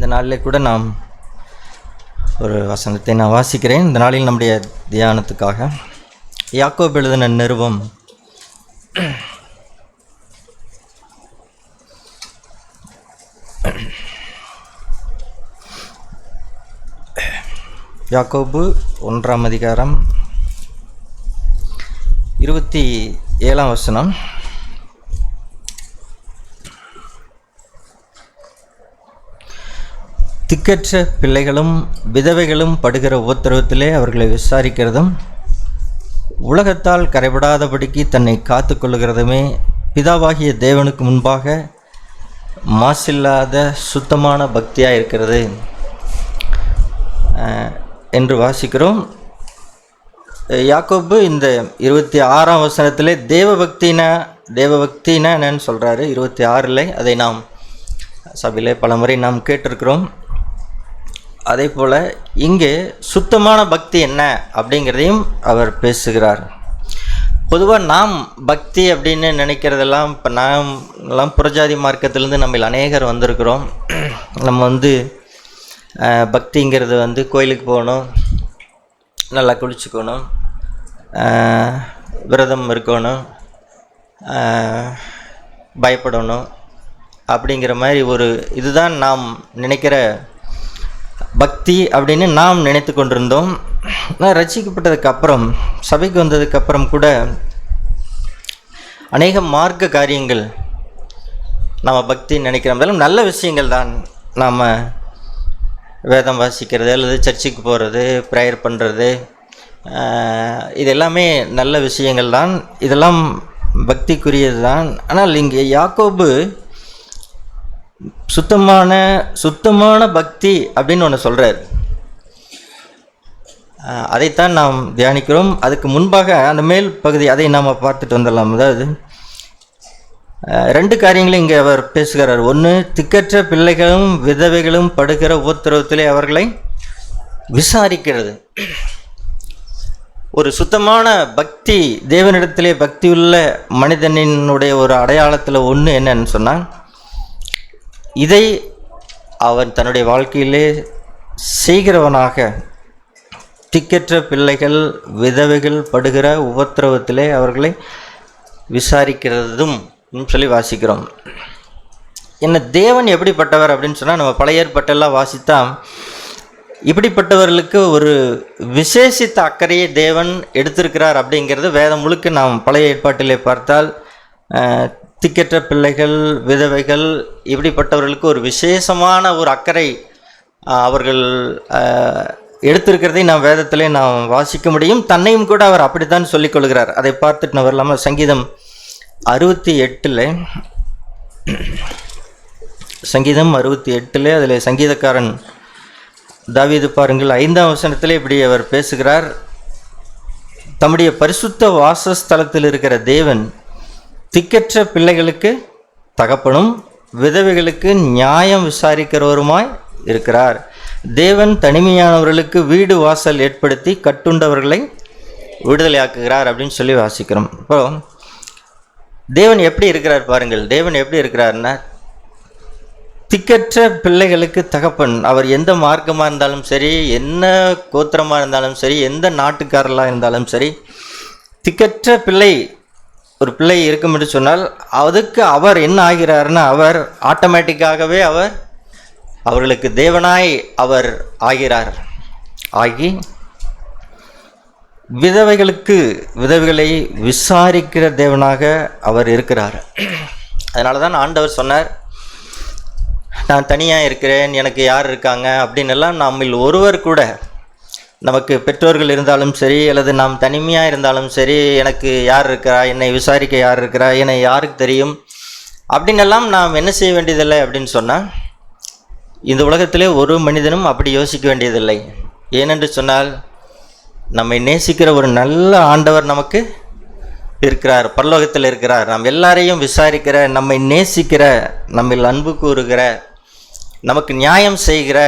இந்த நாளிலே கூட நாம் ஒரு வசனத்தை நான் வாசிக்கிறேன். இந்த நாளில் நம்முடைய தியானத்துக்காக யாக்கோபு எழுதின நிருபம் யாக்கோபு 1ஆம் அதிகாரம் 27ஆம் வசனம். திக்கற்ற பிள்ளைகளும் விதவைகளும் படுகிற உபத்திரவத்திலே அவர்களை விசாரிக்கிறதும் உலகத்தால் கரைபடாதபடிக்கு தன்னை காத்து கொள்ளுகிறதுமே பிதாவாகிய தேவனுக்கு முன்பாக மாசில்லாத சுத்தமான பக்தியாக இருக்கிறது என்று வாசிக்கிறோம். யாக்கோபு இந்த 26ஆம் வசனத்திலே தேவபக்தினா என்னன்னு சொல்கிறாரு. 26ல் அதை நாம் சபையிலே பல முறை நாம் கேட்டிருக்கிறோம். அதே போல் இங்கே சுத்தமான பக்தி என்ன அப்படிங்கிறதையும் அவர் பேசுகிறார். பொதுவாக நாம் பக்தி அப்படின்னு நினைக்கிறதெல்லாம் இப்போ நாம்லாம் புறஜாதி மார்க்கத்திலேருந்து நம்ம அநேகர் வந்திருக்கிறோம். நம்ம பக்திங்கிறது கோயிலுக்கு போகணும், நல்லா குளிச்சுக்கணும், விரதம் இருக்கணும், பயப்படணும் அப்படிங்கிற மாதிரி ஒரு இதுதான் நாம் நினைக்கிற பக்தி அப்படின்னு நாம் நினைத்து கொண்டிருந்தோம். நான் ரட்சிக்கப்பட்டதுக்கப்புறம் சபைக்கு வந்ததுக்கப்புறம் கூட அநேக மார்க்க காரியங்கள் நாம் பக்தி நினைக்கிறோம். நல்ல விஷயங்கள் தான். நாம் வேதம் வாசிக்கிறது அல்லது சர்ச்சுக்கு போகிறது, ப்ரேயர் பண்ணுறது, இது எல்லாமே நல்ல விஷயங்கள் தான். இதெல்லாம் பக்திக்குரியது தான். ஆனால் இங்கே யாக்கோபு சுத்தமான பக்தி அப்படின்னு ஒன்று சொல்கிறார். அதைத்தான் நாம் தியானிக்கிறோம். அதுக்கு முன்பாக அந்த மேல் பகுதி அதை நாம் பார்த்துட்டு வந்துடலாம். அதாவது 2 காரியங்களும் இங்கே அவர் பேசுகிறார். ஒன்று, திக்கற்ற பிள்ளைகளும் விதவைகளும் படுகிற உபத்திரவத்திலே அவர்களை விசாரிக்கிறது. ஒரு சுத்தமான பக்தி, தேவனிடத்திலே பக்தி உள்ள மனிதனினுடைய ஒரு அடையாளத்தில் ஒன்று என்னன்னு சொன்னால், இதை அவன் தன்னுடைய வாழ்க்கையிலே செய்கிறவனாக, திக்கற்ற பிள்ளைகள் விதவைகள் படுகிற உபத்திரவத்திலே அவர்களை விசாரிக்கிறதும் சொல்லி வாசிக்கிறோம். என்ன தேவன் எப்படிப்பட்டவர் அப்படின்னு சொன்னால், நம்ம பழைய ஏற்பாட்டெல்லாம் வாசித்தா இப்படிப்பட்டவர்களுக்கு ஒரு விசேஷித்த அக்கறையை தேவன் எடுத்திருக்கிறார் அப்படிங்கிறது வேதம் முழுக்க நாம் பழைய ஏற்பாட்டிலே பார்த்தால் திக்கற்ற பிள்ளைகள் விதவைகள் இப்படிப்பட்டவர்களுக்கு ஒரு விசேஷமான ஒரு அக்கறை அவர்கள் எடுத்திருக்கிறதை நாம் வேதத்திலே நாம் வாசிக்க முடியும். தன்னையும் கூட அவர் அப்படித்தான் சொல்லிக் கொள்கிறார். அதை பார்த்துட்டு நான் வரலாமா? சங்கீதம் 68 அதில் சங்கீதக்காரன் தாவீது பாருங்கள் 5ஆம் வசனத்திலே இப்படி அவர் பேசுகிறார். தம்முடைய பரிசுத்த வாசஸ்தலத்தில் இருக்கிற தேவன் திக்கற்ற பிள்ளைகளுக்கு தகப்பனும் விதவைகளுக்கு நியாயம் விசாரிக்கிறவருமாய் இருக்கிறார். தேவன் தனிமையானவர்களுக்கு வீடு வாசல் ஏற்படுத்தி கட்டுண்டவர்களை விடுதலையாக்குகிறார் அப்படின்னு சொல்லி வாசிக்கிறோம். இப்போ தேவன் எப்படி இருக்கிறார் பாருங்கள். தேவன் எப்படி இருக்கிறார்னா, திக்கற்ற பிள்ளைகளுக்கு தகப்பன். அவர் எந்த மார்க்கமாக இருந்தாலும் சரி, என்ன கோத்திரமாக இருந்தாலும் சரி, எந்த நாட்டுக்காரலாக இருந்தாலும் சரி, திக்கற்ற ஒரு பிள்ளை இருக்கும் என்று சொன்னால் அதுக்கு அவர் என்ன ஆகிறார்னா, அவர் ஆட்டோமேட்டிக்காகவே அவர்களுக்கு தேவனாய் அவர் ஆகிறார். ஆகி விதவைகளை விசாரிக்கிற தேவனாக அவர் இருக்கிறார். அதனால தான் ஆண்டவர் சொன்னார், நான் தனியாக இருக்கிறேன், எனக்கு யார் இருக்காங்க அப்படின்னு எல்லாம் நம்மில் ஒருவர் கூட, நமக்கு பெற்றோர்கள் இருந்தாலும் சரி அல்லது நாம் தனிமையாக இருந்தாலும் சரி, எனக்கு யார் இருக்கிறா, என்னை விசாரிக்க யார் இருக்கிறா, என்னை யாருக்கு தெரியும் அப்படின்னெல்லாம் நாம் என்ன செய்ய வேண்டியதில்லை அப்படின்னு சொன்னால், இந்த உலகத்திலே ஒரு மனிதனும் அப்படி யோசிக்க வேண்டியதில்லை. ஏனென்று சொன்னால், நம்மை நேசிக்கிற ஒரு நல்ல ஆண்டவர் நமக்கு இருக்கிறார், பரலோகத்தில் இருக்கிறார். நாம் எல்லாரையும் விசாரிக்கிற, நம்மை நேசிக்கிற, நம்மில் அன்பு கூறுகிற, நமக்கு நியாயம் செய்கிற,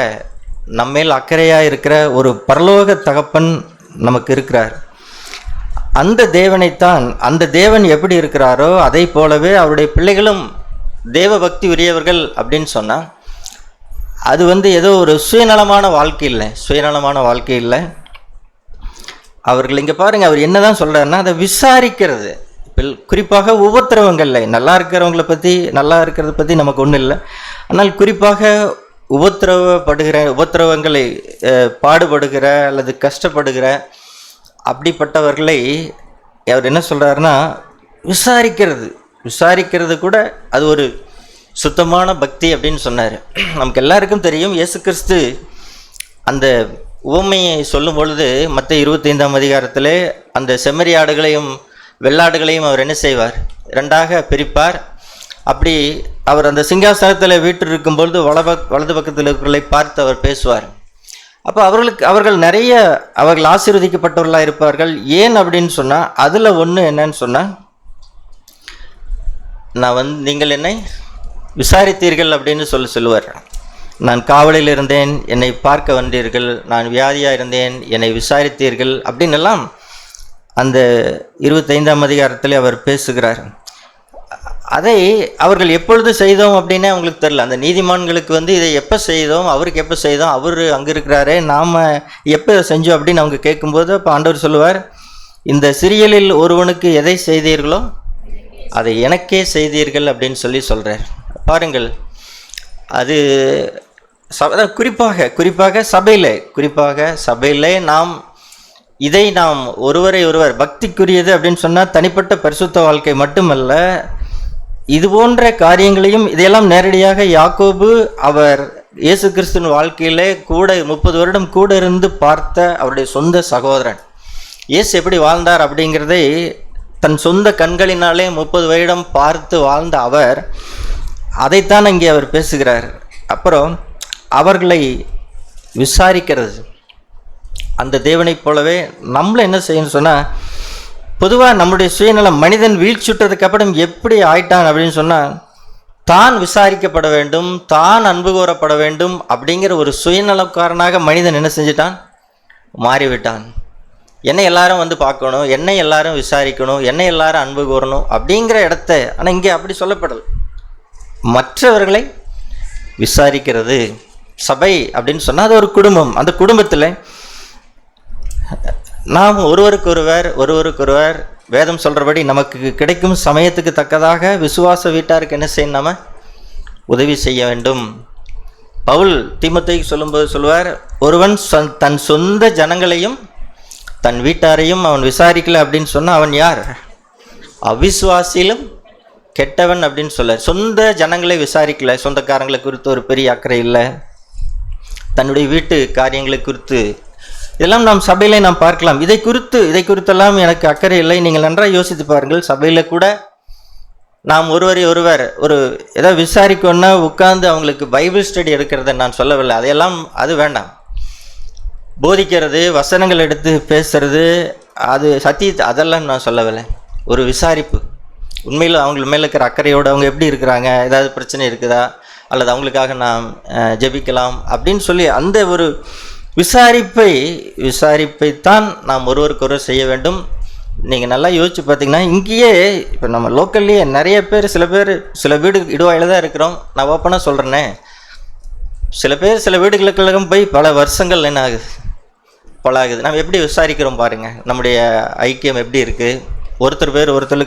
நம்மேல் அக்கறையாக இருக்கிற ஒரு பரலோக தகப்பன் நமக்கு இருக்கிறார். அந்த தேவனைத்தான், அந்த தேவன் எப்படி இருக்கிறாரோ அதை போலவே அவருடைய பிள்ளைகளும் தேவ பக்தி உரியவர்கள் அப்படின்னு சொன்னால், அது ஏதோ ஒரு சுயநலமான வாழ்க்கை இல்லை. அவர்கள் இங்கே பாருங்கள், அவர் என்னதான் சொல்கிறாருன்னா அதை விசாரிக்கிறது. இப்போ குறிப்பாக உபத்திரவங்கள்ல நல்லா இருக்கிறத பற்றி நமக்கு ஒன்றும் இல்லை. ஆனால் குறிப்பாக உபத்திரவங்களை பாடுபடுகிற அல்லது கஷ்டப்படுகிற அப்படிப்பட்டவர்களை அவர் என்ன சொல்கிறாருன்னா விசாரிக்கிறது கூட அது ஒரு சுத்தமான பக்தி அப்படின்னு சொன்னார். நமக்கு எல்லாருக்கும் தெரியும், இயேசு கிறிஸ்து அந்த உவமையை சொல்லும் பொழுது மத்தேயு 25ஆம் அதிகாரத்திலே அந்த செம்மறி ஆடுகளையும் வெள்ளாடுகளையும் அவர் என்ன செய்வார், இரண்டாக பிரிப்பார். அப்படி அவர் அந்த சிங்காசனத்தில் வீட்டில் இருக்கும்பொழுது வலது பக்கத்தில் இருக்கிறவர்களை பார்த்து அவர் பேசுவார். அப்போ அவர்கள் ஆசீர்வதிக்கப்பட்டவர்களாக இருப்பார்கள். ஏன் அப்படின்னு சொன்னால் அதில் ஒன்று என்னன்னு சொன்னால், நீங்கள் என்னை விசாரித்தீர்கள் அப்படின்னு சொல்லுவார். நான் காவலில் இருந்தேன், என்னை பார்க்க வந்தீர்கள். நான் வியாதியாக இருந்தேன், என்னை விசாரித்தீர்கள் அப்படின்னு எல்லாம் அந்த 25ஆம் அதிகாரத்தில் அவர் பேசுகிறார். அதை அவர்கள் எப்பொழுது செய்தோம் அப்படின்னு அவங்களுக்கு தெரியல. அந்த நீதிமான்களுக்கு இதை எப்போ செய்தோம், அவருக்கு எப்போ செய்தோம், அவர் அங்கே இருக்கிறாரே, நாம் எப்போ செஞ்சோம் அப்படின்னு அவங்க கேட்கும்போது அப்போ ஆண்டவர் சொல்லுவார், இந்த சிறியலில் ஒருவனுக்கு எதை செய்தீர்களோ அதை எனக்கே செய்தீர்கள் அப்படின்னு சொல்கிறார். பாருங்கள், அது குறிப்பாக சபையில் இதை நாம் ஒருவர் பக்திக்குரியது அப்படின்னு சொன்னால் தனிப்பட்ட பரிசுத்த வாழ்க்கை மட்டுமல்ல, இது போன்ற காரியங்களையும் இதையெல்லாம் நேரடியாக யாக்கோபு அவர் இயேசு கிறிஸ்துவின் வாழ்க்கையிலே கூட 30 வருடம் கூட இருந்து பார்த்த அவருடைய சொந்த சகோதரன். இயேசு எப்படி வாழ்ந்தார் அப்படிங்கிறதை தன் சொந்த கண்களினாலே 30 வருடம் பார்த்து வாழ்ந்த அவர் அதைத்தான் இங்கே அவர் பேசுகிறார். அப்புறம் அவர்களை விசாரிக்கிறது. அந்த தேவனைப் போலவே நம்மள என்ன செய்யணும்னு சொன்னால், பொதுவாக நம்முடைய சுயநலம், மனிதன் வீழ்ச்சுட்டதுக்கு அப்புறம் எப்படி ஆயிட்டான் அப்படின்னு சொன்னால், தான் விசாரிக்கப்பட வேண்டும், தான் அன்பு கோரப்பட வேண்டும் அப்படிங்கிற ஒரு சுயநலக்காரனாக மனிதன் என்ன செஞ்சிட்டான், மாறிவிட்டான். என்னை எல்லாரும் பார்க்கணும், என்னை எல்லாரும் விசாரிக்கணும், என்னை எல்லாரும் அன்பு கோரணும் அப்படிங்கிற இடத்த. ஆனால் இங்கே அப்படி சொல்லப்படல், மற்றவர்களை விசாரிக்கிறது. சபை அப்படின்னு சொன்னால் அது ஒரு குடும்பம். அந்த குடும்பத்தில் நாம் ஒருவருக்கொருவர் வேதம் சொல்கிறபடி நமக்கு கிடைக்கும் சமயத்துக்கு தக்கதாக விசுவாச வீட்டாருக்கு என்ன செய்யணும், நாம உதவி செய்ய வேண்டும். பவுல் தீமோத்தேயுக்கு சொல்லும்போது சொல்லுவார், ஒருவன் தன் சொந்த ஜனங்களையும் தன் வீட்டாரையும் அவன் விசாரிக்கல அப்படின்னு சொன்னால் அவன் யார், அவிசுவாசியிலும் கெட்டவன் அப்படின்னு சொல்ல. சொந்த ஜனங்களை விசாரிக்கல, சொந்தக்காரங்களை குறித்து ஒரு பெரிய அக்கறை இல்லை, தன்னுடைய வீட்டு காரியங்களை குறித்து, இதெல்லாம் நாம் சபையில் நாம் பார்க்கலாம். இதை குறித்தெல்லாம் எனக்கு அக்கறை இல்லை. நீங்கள் நன்றாக யோசித்து பாருங்கள். சபையில் கூட நாம் ஒருவர் ஏதோ விசாரிக்கணும்னா உட்கார்ந்து அவங்களுக்கு பைபிள் ஸ்டடி எடுக்கிறத நான் சொல்லவில்லை. அதையெல்லாம் அது வேண்டாம். போதிக்கிறது, வசனங்கள் எடுத்து பேசுறது, அது அதெல்லாம் நான் சொல்லவில்லை. ஒரு விசாரிப்பு, உண்மையில் அவங்க மேலே இருக்கிற அக்கறையோடு அவங்க எப்படி இருக்கிறாங்க, ஏதாவது பிரச்சனை இருக்குதா, அல்லது அவங்களுக்காக நாம் ஜெபிக்கலாம் அப்படின்னு சொல்லி அந்த ஒரு விசாரிப்பைத்தான் நாம் ஒருவருக்கொருவர் செய்ய வேண்டும். நீங்கள் நல்லா யோசிச்சு பார்த்தீங்கன்னா, இங்கேயே இப்போ நம்ம லோக்கல்லையே நிறைய பேர், சில வீடு இடுவாயில் தான் இருக்கிறோம். நான் ஓப்பனாக சொல்கிறேன்னே, சில வீடுகளுக்கெல்லாம் போய் பல வருஷங்கள் என்ன ஆகுது, பழாகுது. நம்ம எப்படி விசாரிக்கிறோம் பாருங்கள், நம்முடைய ஐக்கியம் எப்படி இருக்குது. ஒருத்தருக்கு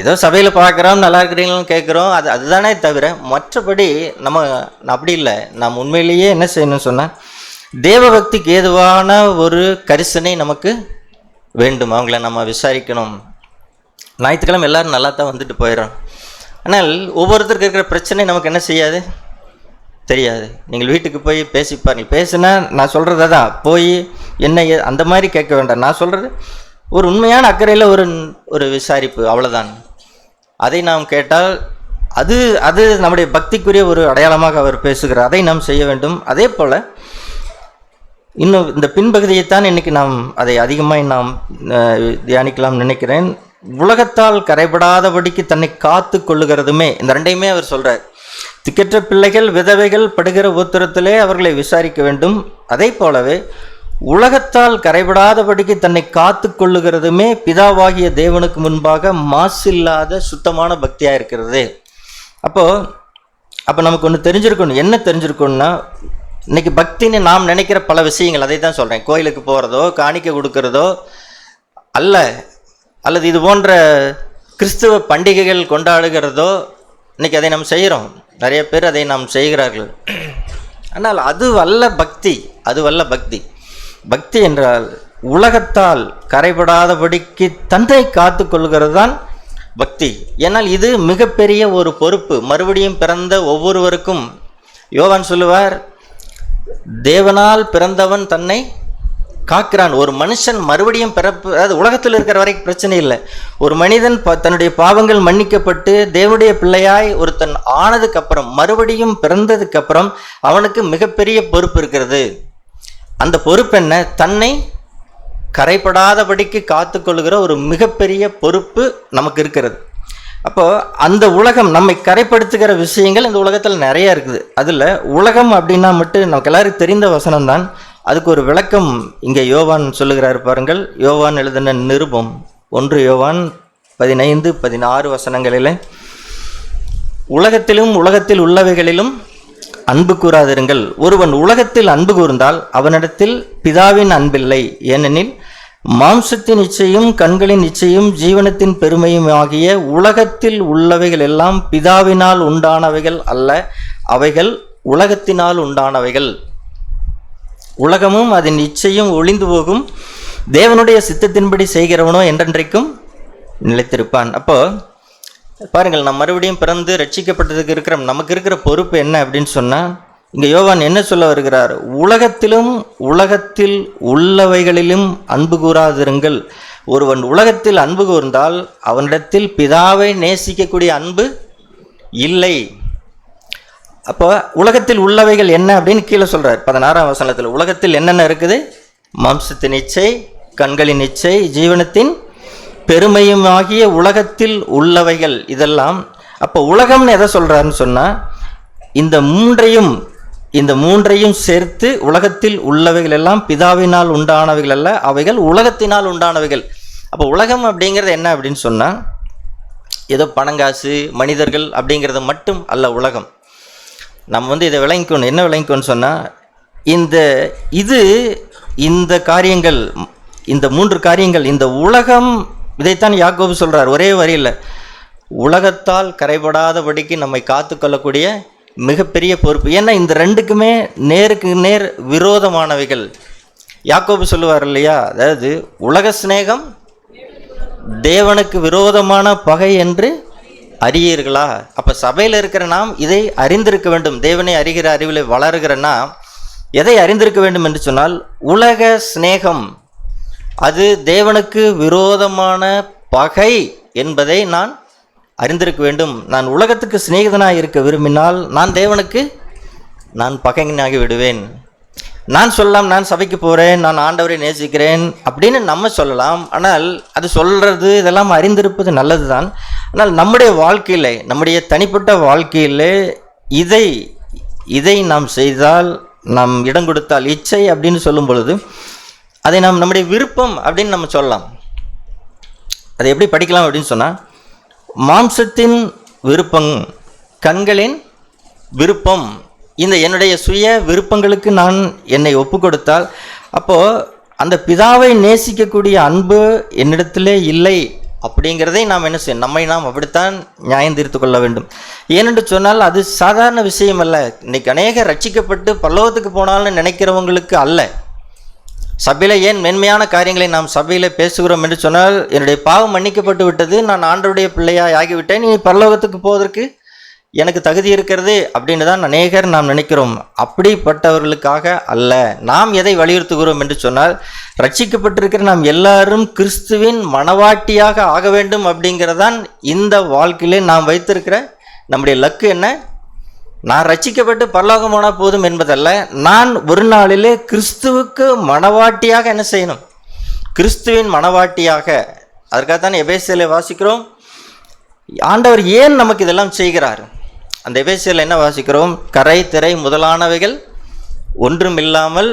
ஏதோ சபையில் பார்க்குறோம், நல்லா இருக்கிறீங்களும் கேட்குறோம், அதுதானே தவிர மற்றபடி நம்ம அப்படி இல்லை. நாம் உண்மையிலேயே என்ன செய்யணும்னு சொன்னால், தேவ பக்திக்கு ஏதுவான ஒரு கரிசனை நமக்கு வேண்டும். அவங்கள நம்ம விசாரிக்கணும். ஞாயிற்றுக்கிழமை எல்லோரும் நல்லா தான் வந்துட்டு போயிடறோம். ஆனால் ஒவ்வொருத்தருக்கு இருக்கிற பிரச்சனை நமக்கு என்ன செய்யாது, தெரியாது. நீங்கள் வீட்டுக்கு போய் பேசிப்பாருங்க. பேசுனா நான் சொல்கிறது தான், போய் என்ன அந்த மாதிரி கேட்க வேண்டாம். நான் சொல்கிறது ஒரு உண்மையான அக்கறையில் ஒரு விசாரிப்பு, அவ்வளோதான். அதை நாம் கேட்டால் அது நம்முடைய பக்திக்குரிய ஒரு அடையாளமாக அவர் பேசுகிறார். அதை நாம் செய்ய வேண்டும். அதே போல் இன்னும் இந்த பின்பகுதியைத்தான் இன்றைக்கி நாம் அதை அதிகமாக நாம் தியானிக்கலாம் நினைக்கிறேன். உலகத்தால் கரைபடாதபடிக்கு தன்னை காத்து கொள்ளுகிறதுமே, இந்த ரெண்டையுமே அவர் சொல்கிறார். திக்கற்ற பிள்ளைகள், விதவைகள் படுகிற உத்தரத்திலே அவர்களை விசாரிக்க வேண்டும். அதே போலவே உலகத்தால் கரைபடாதபடிக்கு தன்னை காத்து கொள்ளுகிறதுமே பிதாவாகிய தேவனுக்கு முன்பாக மாசில்லாத சுத்தமான பக்தியாக இருக்கிறது. அப்போது அப்போ நமக்கு ஒன்று தெரிஞ்சிருக்கணும். என்ன தெரிஞ்சிருக்கணும்னா, இன்னைக்கு பக்தின்னு நாம் நினைக்கிற பல விஷயங்கள், அதை தான் சொல்கிறேன். கோயிலுக்கு போகிறதோ, காணிக்கை கொடுக்கறதோ அல்லது இது போன்ற கிறிஸ்துவ பண்டிகைகள் கொண்டாடுகிறதோ, இன்னைக்கு அதை நாம் செய்கிறோம். நிறைய பேர் அதை நாம் செய்கிறார்கள். ஆனால் அதுவல்ல பக்தி. அதுவல்ல பக்தி. பக்தி என்றால் உலகத்தால் கரைபடாதபடிக்கு தன்னை காத்து கொள்கிறது தான் பக்தி. ஏன்னால் இது மிகப்பெரிய ஒரு பொறுப்பு. மறுபடியும் பிறந்த ஒவ்வொருவருக்கும் யோவான் சொல்லுவார், தேவனால் பிறந்தவன் தன்னை காக்கிறான். ஒரு மனுஷன் மறுபடியும் பிறப்பு, அதாவது உலகத்தில் இருக்கிற வரைக்கும் பிரச்சனை இல்லை. ஒரு மனிதன் தன்னுடைய பாவங்கள் மன்னிக்கப்பட்டு தேவனுடைய பிள்ளையாய் ஒருத்தன் ஆனதுக்கு அப்புறம், மறுபடியும் பிறந்ததுக்கு அப்புறம் அவனுக்கு மிகப்பெரிய பொறுப்பு இருக்கிறது. அந்த பொறுப்பு என்ன? தன்னை கரைபடாதபடிக்கு காத்து கொள்ளுகிற ஒரு மிகப்பெரிய பொறுப்பு நமக்கு இருக்கிறது. அப்போ அந்த உலகம் நம்மை கரைப்படுத்துகிற விஷயங்கள் இந்த உலகத்தில் நிறைய இருக்குது. அதில் உலகம் அப்படின்னா மட்டும் நமக்கு எல்லாருக்கும் தெரிந்த வசனம் தான். அதுக்கு ஒரு விளக்கம் இங்கே யோவான் சொல்லுகிறார் பாருங்கள். யோவான் எழுதின நிருபம் 1 யோவான் 15-16 வசனங்களில், உலகத்திலும் உலகத்தில் உள்ளவைகளிலும் அன்பு கூறாதிருங்கள். ஒருவன் உலகத்தில் அன்பு கூர்ந்தால் அவனிடத்தில் பிதாவின் அன்பில்லை. ஏனெனில் மாம்சத்தின் இச்சையும் கண்களின் இச்சையும் ஜீவனத்தின் பெருமையும் ஆகிய உலகத்தில் உள்ளவைகள் எல்லாம் பிதாவினால் உண்டானவைகள் அல்ல, அவைகள் உலகத்தினால் உண்டானவைகள். உலகமும் அதன் இச்சையும் ஒளிந்து போகும், தேவனுடைய சித்தத்தின்படி செய்கிறவனோ என்றென்றைக்கும் நிலைத்திருப்பான். அப்போ பாருங்கள், நம்ம மறுபடியும் பிறந்து ரட்சிக்கப்பட்டதுக்கு இருக்கிற நமக்கு இருக்கிற பொறுப்பு என்ன அப்படின்னு சொன்னால், இங்கே யோவான் என்ன சொல்ல வருகிறார்? உலகத்திலும் உலகத்தில் உள்ளவைகளிலும் அன்பு கூறாதிருங்கள். ஒருவன் உலகத்தில் அன்பு கூர்ந்தால் அவனிடத்தில் பிதாவை நேசிக்கக்கூடிய அன்பு இல்லை. அப்போ உலகத்தில் உள்ளவைகள் என்ன அப்படின்னு கீழே சொல்றார் 16ஆம் வசனத்தில். உலகத்தில் என்னென்ன இருக்குது? மாம்சத்தின் இச்சை, கண்களின் இச்சை, ஜீவனத்தின் பெருமையும் ஆகிய உலகத்தில் உள்ளவைகள் இதெல்லாம். அப்போ உலகம்னு எதை சொல்றாருன்னு சொன்னா, இந்த மூன்றையும் சேர்த்து உலகத்தில் உள்ளவைகள் எல்லாம் பிதாவினால் உண்டானவைகள் அல்ல, அவைகள் உலகத்தினால் உண்டானவைகள். அப்போ உலகம் அப்படிங்கிறது என்ன அப்படின்னு சொன்னா, ஏதோ பணங்காசு மனிதர்கள் அப்படிங்கிறது மட்டும் அல்ல உலகம். நம்ம இதை விளங்கிக்கணும். என்ன விளங்கிக்கணும்னு சொன்னால், இந்த காரியங்கள், இந்த 3 காரியங்கள், இந்த உலகம், இதைத்தான் யாக்கோபு சொல்கிறார் ஒரே வரியில். உலகத்தால் கரைபடாதபடிக்கு நம்மை காத்துக்கொள்ளக்கூடிய மிகப்பெரிய பொறுப்பு. ஏன்னா இந்த ரெண்டுக்குமே நேருக்கு நேர் விரோதமானவைகள். யாக்கோபு சொல்லுவார் இல்லையா, அதாவது உலக சிநேகம் தேவனுக்கு விரோதமான பகை என்று அறியீர்களா? அப்போ சபையில் இருக்கிற நாம் இதை அறிந்திருக்க வேண்டும். தேவனை அறிகிற அறிவில் வளருகிற நாம் எதை அறிந்திருக்க வேண்டும் என்று சொன்னால், உலக சிநேகம் அது தேவனுக்கு விரோதமான பகை என்பதை நான் அறிந்திருக்க வேண்டும். நான் உலகத்துக்கு சிநேகிதனாக இருக்க விரும்பினால் நான் பகைஞனாகி விடுவேன். நான் சொல்லலாம், நான் சபைக்கு போகிறேன், நான் ஆண்டவரை நேசிக்கிறேன் அப்படின்னு நம்ம சொல்லலாம். ஆனால் அது சொல்கிறது இதெல்லாம் அறிந்திருப்பது நல்லது தான். ஆனால் நம்முடைய வாழ்க்கையில், நம்முடைய தனிப்பட்ட வாழ்க்கையில் இதை நாம் செய்தால், நாம் இடம் கொடுத்தால், இச்சை அப்படின்னு சொல்லும் பொழுது அதை நாம் நம்முடைய விருப்பம் அப்படின்னு நம்ம சொல்லலாம். அதை எப்படி படிக்கலாம் அப்படின்னு சொன்னால், மாம்சத்தின் விருப்பம், கண்களின் விருப்பம், இந்த என்னுடைய சுய விருப்பங்களுக்கு நான் என்னை ஒப்பு கொடுத்தால், அப்போது அந்த பிதாவை நேசிக்கக்கூடிய அன்பு என்னிடத்திலே இல்லை அப்படிங்கிறதை நாம் என்ன செய்யணும்? நம்மை நாம் அப்படித்தான் நியாயம் தீர்த்து கொள்ள வேண்டும். ஏனென்று சொன்னால் அது சாதாரண விஷயம் அல்ல. இன்னைக்கு அநேக ரட்சிக்கப்பட்டு பரலோகத்துக்கு போனாலும் நினைக்கிறவங்களுக்கு அல்ல. சபையில் ஏன் மென்மையான காரியங்களை நாம் சபையில் பேசுகிறோம் என்று சொன்னால், என்னுடைய பாவம் மன்னிக்கப்பட்டு விட்டது, நான் ஆண்டவருடைய பிள்ளையாய் ஆகிவிட்டேன், நீ பரலோகத்துக்கு போவதற்கு எனக்கு தகுதி இருக்கிறது அப்படின்னு தான் அநேகர் நாம் நினைக்கிறோம். அப்படிப்பட்டவர்களுக்காக அல்ல. நாம் எதை வலியுறுத்துகிறோம் என்று சொன்னால், ரட்சிக்கப்பட்டிருக்கிற நாம் எல்லாரும் கிறிஸ்துவின் மனவாட்டியாக ஆக வேண்டும் அப்படிங்கிறதான் இந்த வாழ்க்கையிலே நாம் வைத்திருக்கிற நம்முடைய லக்கு. என்ன? நான் ரட்சிக்கப்பட்டு பரலோகம் போனால் போதும் என்பதல்ல. நான் ஒரு நாளிலே கிறிஸ்துவுக்கு மனவாட்டியாக என்ன செய்யணும்? கிறிஸ்துவின் மனவாட்டியாக. அதற்காகத்தான் எபேசியரில் வாசிக்கிறோம், ஆண்டவர் ஏன் நமக்கு இதெல்லாம் செய்கிறார். அந்த எபேசியரில் என்ன வாசிக்கிறோம்? கரை திரை முதலானவைகள் ஒன்றும் இல்லாமல்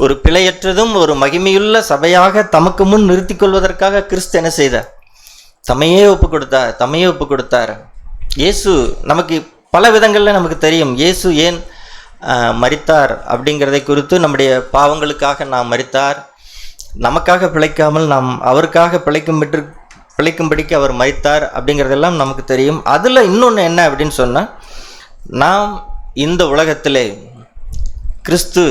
ஒரு பிழையற்றதும் ஒரு மகிமையுள்ள சபையாக தமக்கு முன் நிறுத்தி கொள்வதற்காக கிறிஸ்து என்ன செய்தார்? தம்மையே ஒப்பு கொடுத்தார். இயேசு நமக்கு பல விதங்களில் நமக்கு தெரியும். இயேசு ஏன் மரித்தார் அப்படிங்கிறதை குறித்து, நம்முடைய பாவங்களுக்காக நாம் மரித்தார், நமக்காக பிழைக்காமல் நாம் அவருக்காக பிழைக்கும்படிக்கு அவர் மரித்தார் அப்படிங்கிறதெல்லாம் நமக்கு தெரியும். அதில் இன்னொன்று என்ன அப்படின்னு சொன்னால், நாம் இந்த உலகத்திலே கிறிஸ்து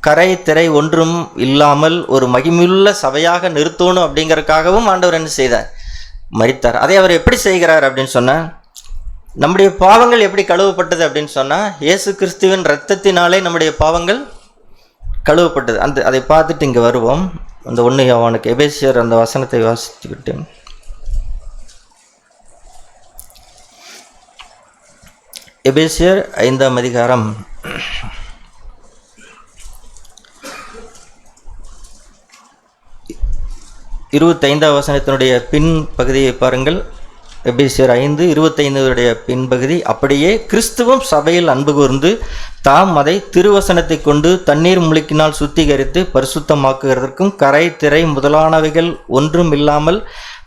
கரை திரை ஒன்றும் இல்லாமல் ஒரு மகிமையுள்ள சபையாக நிறுத்தணும் அப்படிங்கிறதுக்காகவும் ஆண்டவர் என்ன செய்தார்? மரித்தார். அதை அவர் எப்படி செய்கிறார் அப்படின்னு சொன்னால், நம்முடைய பாவங்கள் எப்படி கழுவப்பட்டது அப்படின்னு சொன்னால், இயேசு கிறிஸ்துவின் இரத்தத்தினாலே நம்முடைய பாவங்கள் கழுவப்பட்டது. அதை பார்த்துட்டு இங்கே வருவோம். அந்த 1 யோவானுக்கு எபேசியர் அந்த வசனத்தை வாசித்துக்கிட்டு, எபேசியர் 5ஆம் அதிகாரம் 25ஆம் வசனத்தினுடைய பின் பகுதியை பாருங்கள். எபேசியர் 5:25 பின்பகுதி, அப்படியே கிறிஸ்துவும் சபையில் அன்பு கூர்ந்து தாம் அதை திருவசனத்தை கொண்டு தண்ணீர் முழுக்கினால் சுத்திகரித்து பரிசுத்தமாக்குகிறதற்கும் கரை திரை முதலானவைகள் ஒன்றும் இல்லாமல்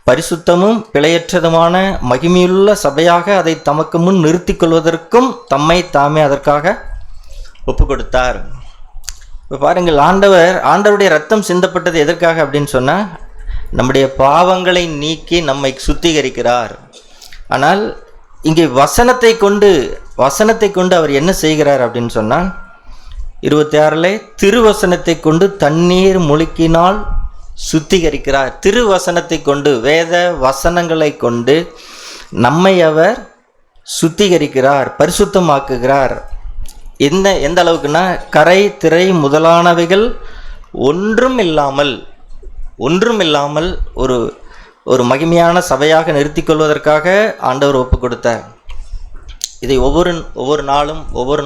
பரிசுத்தமும் பிழையற்றதுமான மகிமையுள்ள சபையாக அதை தமக்கு முன் நிறுத்தி கொள்வதற்கும் தம்மை தாமே அதற்காக ஒப்பு கொடுத்தார். இப்போ பாருங்கள், ஆண்டவருடைய ரத்தம் சிந்தப்பட்டது எதற்காக அப்படின்னு சொன்னால், நம்முடைய பாவங்களை நீக்கி நம்மை சுத்திகரிக்கிறார். ஆனால் இங்கே வசனத்தை கொண்டு அவர் என்ன செய்கிறார் அப்படின்னு சொன்னால், 26 திருவசனத்தை கொண்டு தண்ணீர் முழுக்கினால் சுத்திகரிக்கிறார். திருவசனத்தை கொண்டு, வேத வசனங்களை கொண்டு நம்மை அவர் சுத்திகரிக்கிறார், பரிசுத்தமாக்குகிறார். எந்த அளவுக்குன்னா, கரை திரை முதலானவைகள் ஒன்றும் இல்லாமல் ஒரு மகிமையான சபையாக நிறுத்தி கொள்வதற்காக ஆண்டவர் ஒப்பு கொடுத்தார். இதை ஒவ்வொரு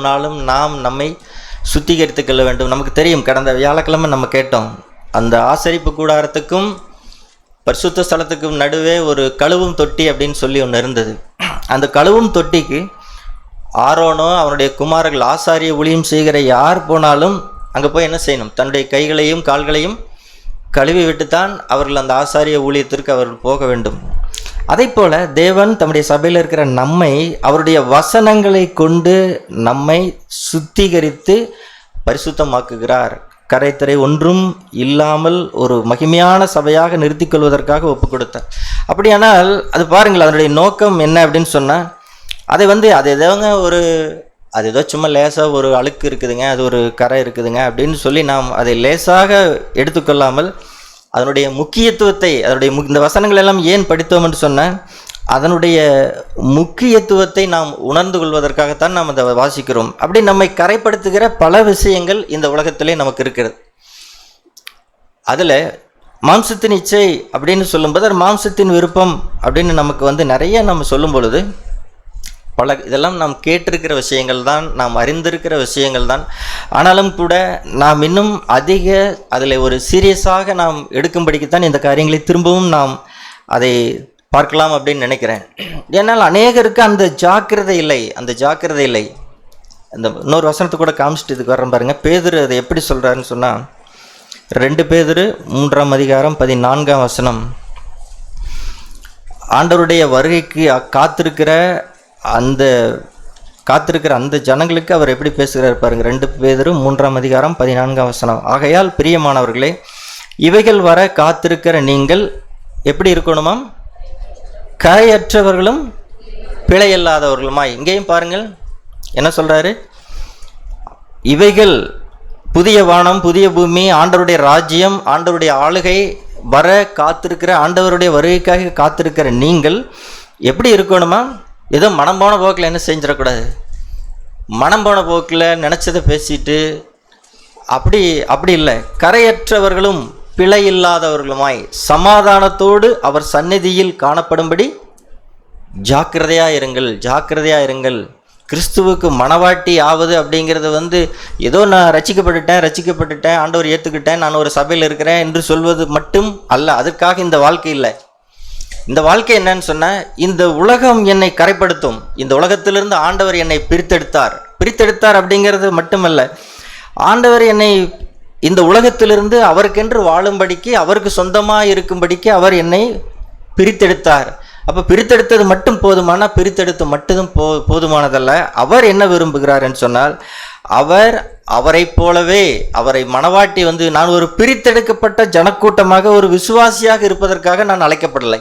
நாளும் நாம் நம்மை சுத்திகரித்து கொள்ள வேண்டும். நமக்கு தெரியும், கடந்த வியாழக்கிழமை நம்ம கேட்டோம், அந்த ஆசரிப்பு கூடாரத்துக்கும் பரிசுத்த ஸ்தலத்துக்கும் நடுவே ஒரு கழுவும் தொட்டி அப்படின்னு சொல்லி ஒன்று இருந்தது. அந்த கழுவும் தொட்டிக்கு ஆரோனோ அவனுடைய குமாரர்கள் ஆசாரிய ஊழியம் செய்கிற யார் போனாலும் அங்கே போய் என்ன செய்யணும்? தன்னுடைய கைகளையும் கால்களையும் கழுவி விட்டுத்தான் அவர்கள் அந்த ஆசாரிய ஊழியத்திற்கு அவர்கள் போக வேண்டும். அதை போல தேவன் தம்முடைய சபையில் இருக்கிற நம்மை அவருடைய வசனங்களை கொண்டு நம்மை சுத்திகரித்து பரிசுத்தமாக்குகிறார். கரைத்திரை ஒன்றும் இல்லாமல் ஒரு மகிமையான சபையாக நிறுத்தி கொள்வதற்காக ஒப்பு கொடுத்தார். அப்படியானால் அது பாருங்கள், அதனுடைய நோக்கம் என்ன அப்படின்னு சொன்னால், அது ஏதோ சும்மா லேசாக ஒரு அழுக்கு இருக்குதுங்க, அது ஒரு கரை இருக்குதுங்க அப்படின்னு சொல்லி நாம் அதை லேசாக எடுத்துக்கொள்ளாமல், அதனுடைய முக்கியத்துவத்தை, இந்த வசனங்கள் எல்லாம் ஏன் படித்தோம் என்று சொன்னால், அதனுடைய முக்கியத்துவத்தை நாம் உணர்ந்து கொள்வதற்காகத்தான் நாம் அதை வாசிக்கிறோம். அப்படி நம்மை கரைப்படுத்துகிற பல விஷயங்கள் இந்த உலகத்திலே நமக்கு இருக்கிறது. அதில் மாம்சத்தின் இச்சை அப்படின்னு சொல்லும்போது, அது மாம்சத்தின் விருப்பம் அப்படின்னு நமக்கு நிறைய நம்ம சொல்லும் பொழுது, இதெல்லாம் நாம் கேட்டிருக்கிற விஷயங்கள் தான், நாம் அறிந்திருக்கிற விஷயங்கள் தான். ஆனாலும் கூட நாம் இன்னும் அதில் ஒரு சீரியஸாக நாம் எடுக்கும்படிக்குத்தான் இந்த காரியங்களை திரும்பவும் நாம் அதை பார்க்கலாம் அப்படின்னு நினைக்கிறேன். ஏன்னால் அநேகருக்கு அந்த ஜாக்கிரதை இல்லை. அந்த இன்னொரு வசனத்தை கூட காமிச்சிட்டு இதுக்கு வர்றேன் பாருங்க. பேதுரு அதை எப்படி சொல்கிறாருன்னு சொன்னால், 2 பேதுரு 3ஆம் அதிகாரம் 14ஆம் வசனம், ஆண்டவருடைய வருகைக்கு காத்திருக்கிற அந்த ஜனங்களுக்கு அவர் எப்படி பேசுகிறார் பாருங்க. 2 பேதுரு 3ஆம் அதிகாரம் 14ஆம் வசனம், ஆகையால் பிரியமானவர்களே, இவைகள் வர காத்திருக்கிற நீங்கள் எப்படி இருக்கணுமாம்? கரையற்றவர்களும் பிழையில்லாதவர்களுமாய். இங்கேயும் பாருங்கள் என்ன சொல்றாரு. இவைகள், புதிய வானம் புதிய பூமி, ஆண்டவருடைய ராஜ்யம், ஆண்டவருடைய ஆளுகை வர காத்திருக்கிற, ஆண்டவருடைய வருகைக்காக காத்திருக்கிற நீங்கள் எப்படி இருக்கணுமா? ஏதோ மனம் போன போக்கில் என்ன செஞ்சிடக்கூடாது. மனம் போன போக்கில் நினச்சதை பேசிட்டு அப்படி இல்லை. கரையற்றவர்களும் பிழை இல்லாதவர்களுமாய் சமாதானத்தோடு அவர் சந்நிதியில் காணப்படும்படி ஜாக்கிரதையா இருங்கள். கிறிஸ்துவுக்கு மனவாட்டி ஆவது அப்படிங்கிறது ஏதோ நான் ரட்சிக்கப்பட்டுட்டேன், ஆண்டவர் ஏற்றுக்கிட்டேன், நான் ஒரு சபையில் இருக்கிறேன் என்று சொல்வது மட்டும் அல்ல. அதற்காக இந்த வாழ்க்கை இல்லை. இந்த வாழ்க்கை என்னன்னு சொன்னால், இந்த உலகம் என்னை கரைப்படுத்தும், இந்த உலகத்திலிருந்து ஆண்டவர் என்னை பிரித்தெடுத்தார் அப்படிங்கிறது மட்டுமல்ல, ஆண்டவர் என்னை இந்த உலகத்திலிருந்து அவருக்கென்று வாழும்படிக்கு, அவருக்கு சொந்தமாக இருக்கும்படிக்கு அவர் என்னை பிரித்தெடுத்தார். அப்போ பிரித்தெடுத்தது மட்டும் போதுமானா பிரித்தெடுத்து மட்டும் போதுமானதல்ல. அவர் என்ன விரும்புகிறார்ன்னு சொன்னால், அவரை போலவே அவரை மணவாட்டி நான் ஒரு பிரித்தெடுக்கப்பட்ட ஜனக்கூட்டமாக ஒரு விசுவாசியாக இருப்பதற்காக நான் அழைக்கப்படலை.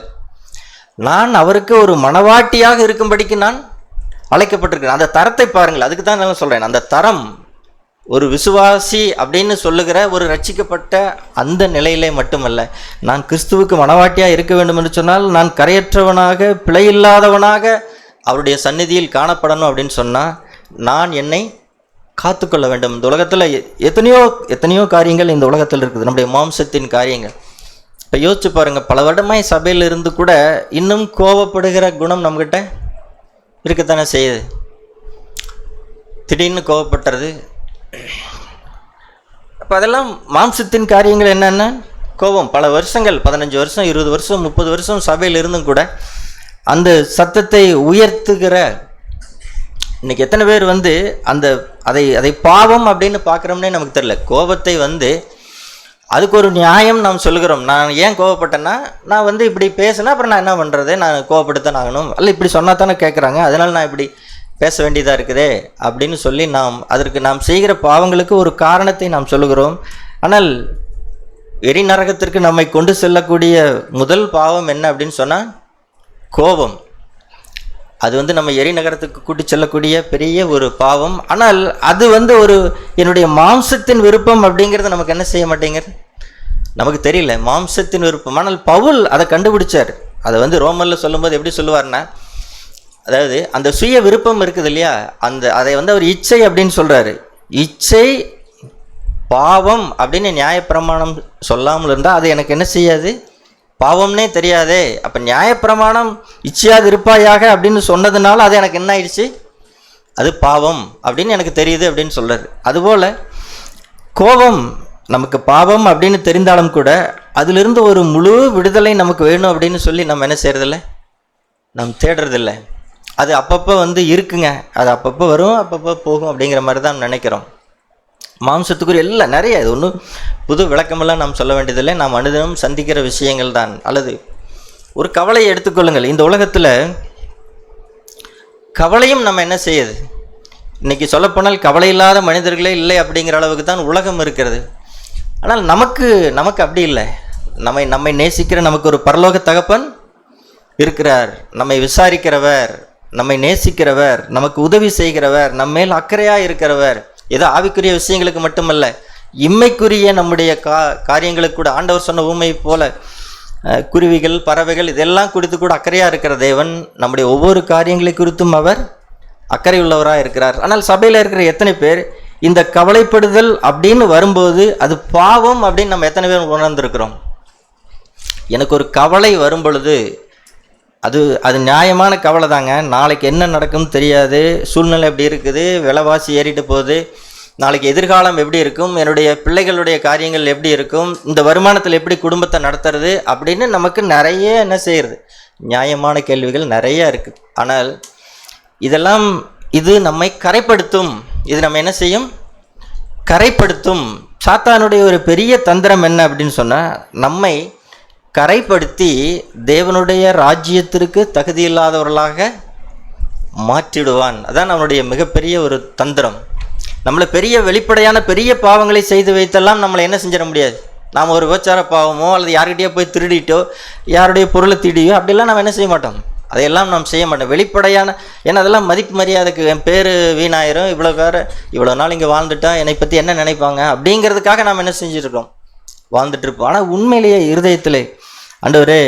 நான் அவருக்கு ஒரு மணவாட்டியாக இருக்கும்படிக்கு நான் அழைக்கப்பட்டிருக்கிறேன். அந்த தரத்தை பாருங்கள். அதுக்கு தான் நான் சொல்கிறேன், அந்த தரம் ஒரு விசுவாசி அப்படின்னு சொல்லுகிற ஒரு ரட்சிக்கப்பட்ட அந்த நிலையிலே மட்டுமல்ல, நான் கிறிஸ்துவுக்கு மணவாட்டியாக இருக்க வேண்டும் என்று சொன்னால் நான் கரையற்றவனாக பிழையில்லாதவனாக அவருடைய சந்நிதியில் காணப்படணும் அப்படின்னு சொன்னால் நான் என்னை காத்துக்கொள்ள வேண்டும். இந்த உலகத்தில் எத்தனையோ காரியங்கள் இந்த உலகத்தில் இருக்குது, நம்முடைய மாம்சத்தின் காரியங்கள். இப்போ யோசிச்சு பாருங்கள், பல வருடமாய் சபையில் இருந்து கூட இன்னும் கோபப்படுகிற குணம் நம்மக்கிட்ட இருக்கத்தானே செய்யுது. திடீர்னு கோபப்பட்டுறது. அப்போ அதெல்லாம் மாம்சத்தின் காரியங்கள். என்னென்ன கோபம், பல வருஷங்கள் 15 வருஷம் 20 வருஷம் 30 வருஷம் சபையில் இருந்தும் கூட அந்த சத்தத்தை உயர்த்துகிற இன்னைக்கு எத்தனை பேர் அதை பாவம் அப்படின்னு பார்க்குறோம்னே நமக்கு தெரியல. கோபத்தை அதுக்கு ஒரு நியாயம் நாம் சொல்லுகிறோம். நான் ஏன் கோவப்பட்டேன்னா, நான் இப்படி பேசினா அப்புறம் நான் என்ன பண்ணுறது, நான் கோவப்படுத்தான் ஆகணும், அல்ல இப்படி சொன்னா தானே கேட்குறாங்க, அதனால் நான் இப்படி பேச வேண்டியதாக இருக்குதே அப்படின்னு சொல்லி அதற்கு நாம் செய்கிற பாவங்களுக்கு ஒரு காரணத்தை நாம் சொல்லுகிறோம். ஆனால் எரி நரகத்திற்கு நம்மை கொண்டு செல்லக்கூடிய முதல் பாவம் என்ன அப்படின்னு சொன்னால் கோபம். அது நம்ம எரி நகரத்துக்கு கூட்டி செல்லக்கூடிய பெரிய ஒரு பாவம். ஆனால் அது ஒரு என்னுடைய மாம்சத்தின் விருப்பம் அப்படிங்கிறது நமக்கு என்ன செய்ய மாட்டேங்கிறது, நமக்கு தெரியல, மாம்சத்தின் விருப்பம். ஆனால் பவுல் அதை கண்டுபிடிச்சார். அதை ரோமரில் சொல்லும்போது எப்படி சொல்லுவார்னா, அதாவது அந்த சுய விருப்பம் இருக்குது இல்லையா, அதை அவர் இச்சை அப்படின்னு சொல்கிறாரு. இச்சை பாவம் அப்படின்னு நியாயப்பிரமாணம் சொல்லாமல் இருந்தால் அது எனக்கு என்ன செய்யாது, பாவம்னே தெரியாதே. அப்போ நியாயப்பிரமாணம் இச்சையாது இருப்பாயாக அப்படின்னு சொன்னதுனால அது எனக்கு என்ன ஆயிடுச்சு, அது பாவம் அப்படின்னு எனக்கு தெரியுது அப்படின்னு சொல்கிறாரு. அதுபோல் கோபம் நமக்கு பாவம் அப்படின்னு தெரிந்தாலும் கூட அதிலிருந்து ஒரு முழு விடுதலை நமக்கு வேணும் அப்படின்னு சொல்லி நம்ம என்ன செய்யறதில்ல, நம்ம தேடுறதில்லை. அது அப்பப்போ இருக்குங்க, அது அப்பப்போ வரும் அப்பப்போ போகும் அப்படிங்கிற மாதிரி தான் நினைக்கிறோம். மாம்சத்துக்குரிய எல்லாம் நிறைய, இது ஒன்றும் புது விளக்கமெல்லாம் நாம் சொல்ல வேண்டியதில்லை, நாம் அனுதினம் சந்திக்கிற விஷயங்கள் தான். அல்லது ஒரு கவலையை எடுத்துக்கொள்ளுங்கள். இந்த உலகத்தில் கவலையும் நம்ம என்ன செய்யுது, இன்றைக்கி சொல்லப்போனால் கவலை இல்லாத மனிதர்களே இல்லை அப்படிங்கிற அளவுக்கு தான் உலகம் இருக்கிறது. ஆனால் நமக்கு அப்படி இல்லை. நம்மை நேசிக்கிற நமக்கு ஒரு பரலோக தகப்பன் இருக்கிறார், நம்மை விசாரிக்கிறவர், நம்மை நேசிக்கிறவர், நமக்கு உதவி செய்கிறவர், நம்ம மேல் அக்கறையாக இருக்கிறவர். ஏதோ ஆவிக்குரிய விஷயங்களுக்கு மட்டுமல்ல, இம்மைக்குரிய நம்முடைய காரியங்களுக்கு கூட ஆண்டவர் சொன்ன ஊமை போல குருவிகள் பறவைகள் இதெல்லாம் குறித்து கூட அக்கறையாக இருக்கிற தேவன் நம்முடைய ஒவ்வொரு காரியங்களை குறித்தும் அவர் அக்கறை உள்ளவராக இருக்கிறார். ஆனால் சபையில் இருக்கிற எத்தனை பேர் இந்த கவலைப்படுதல் அப்படின்னு வரும்போது அது பாவம் அப்படின்னு நம்ம எத்தனை பேர் உணர்ந்திருக்கிறோம்? எனக்கு ஒரு கவலை வரும் பொழுது அது நியாயமான கவலை தாங்க. நாளைக்கு என்ன நடக்கும்னு தெரியாது, சூழ்நிலை எப்படி இருக்குது, விலைவாசி ஏறிட்டு போகுது, நாளைக்கு எதிர்காலம் எப்படி இருக்கும், என்னுடைய பிள்ளைகளுடைய காரியங்கள் எப்படி இருக்கும், இந்த வருமானத்தில் எப்படி குடும்பத்தை நடத்துறது அப்படின்னு நமக்கு நிறைய என்ன செய்கிறது, நியாயமான கேள்விகள் நிறையா இருக்குது. ஆனால் இதெல்லாம் இது நம்மை கரைப்படுத்தும். இது நம்ம என்ன செய்யும், கரைப்படுத்தும். சாத்தானுடைய ஒரு பெரிய தந்திரம் என்ன அப்படின்னு சொன்னால், நம்மை கரைப்படுத்தி தேவனுடைய ராஜ்யத்திற்கு தகுதியில்லாதவர்களாக மாற்றிடுவான். அதான் அவனுடைய மிகப்பெரிய ஒரு தந்திரம். நம்மளை பெரிய வெளிப்படையான பெரிய பாவங்களை செய்து வைத்தெல்லாம் நம்மளை என்ன செஞ்சிட முடியாது. நாம் ஒரு விபச்சார பாவமோ அல்லது யார்கிட்டயோ போய் திருடிட்டோ யாருடைய பொருளை திருடியோ அப்படிலாம் நம்ம என்ன செய்ய மாட்டோம், அதையெல்லாம் நாம் செய்ய மாட்டோம். வெளிப்படையான, ஏன்னா அதெல்லாம் மதிப்பு மரியாதைக்கு, என் பேர் வீணாயிரும், இவ்வளோ நாள் இங்கே வாழ்ந்துட்டா என்னை பற்றி என்ன நினைப்பாங்க அப்படிங்கிறதுக்காக நாம் என்ன செஞ்சுருக்கோம், வாழ்ந்துட்டு இருப்போம். ஆனால் உண்மையிலேயே இருதயத்திலே, ஆண்டவரே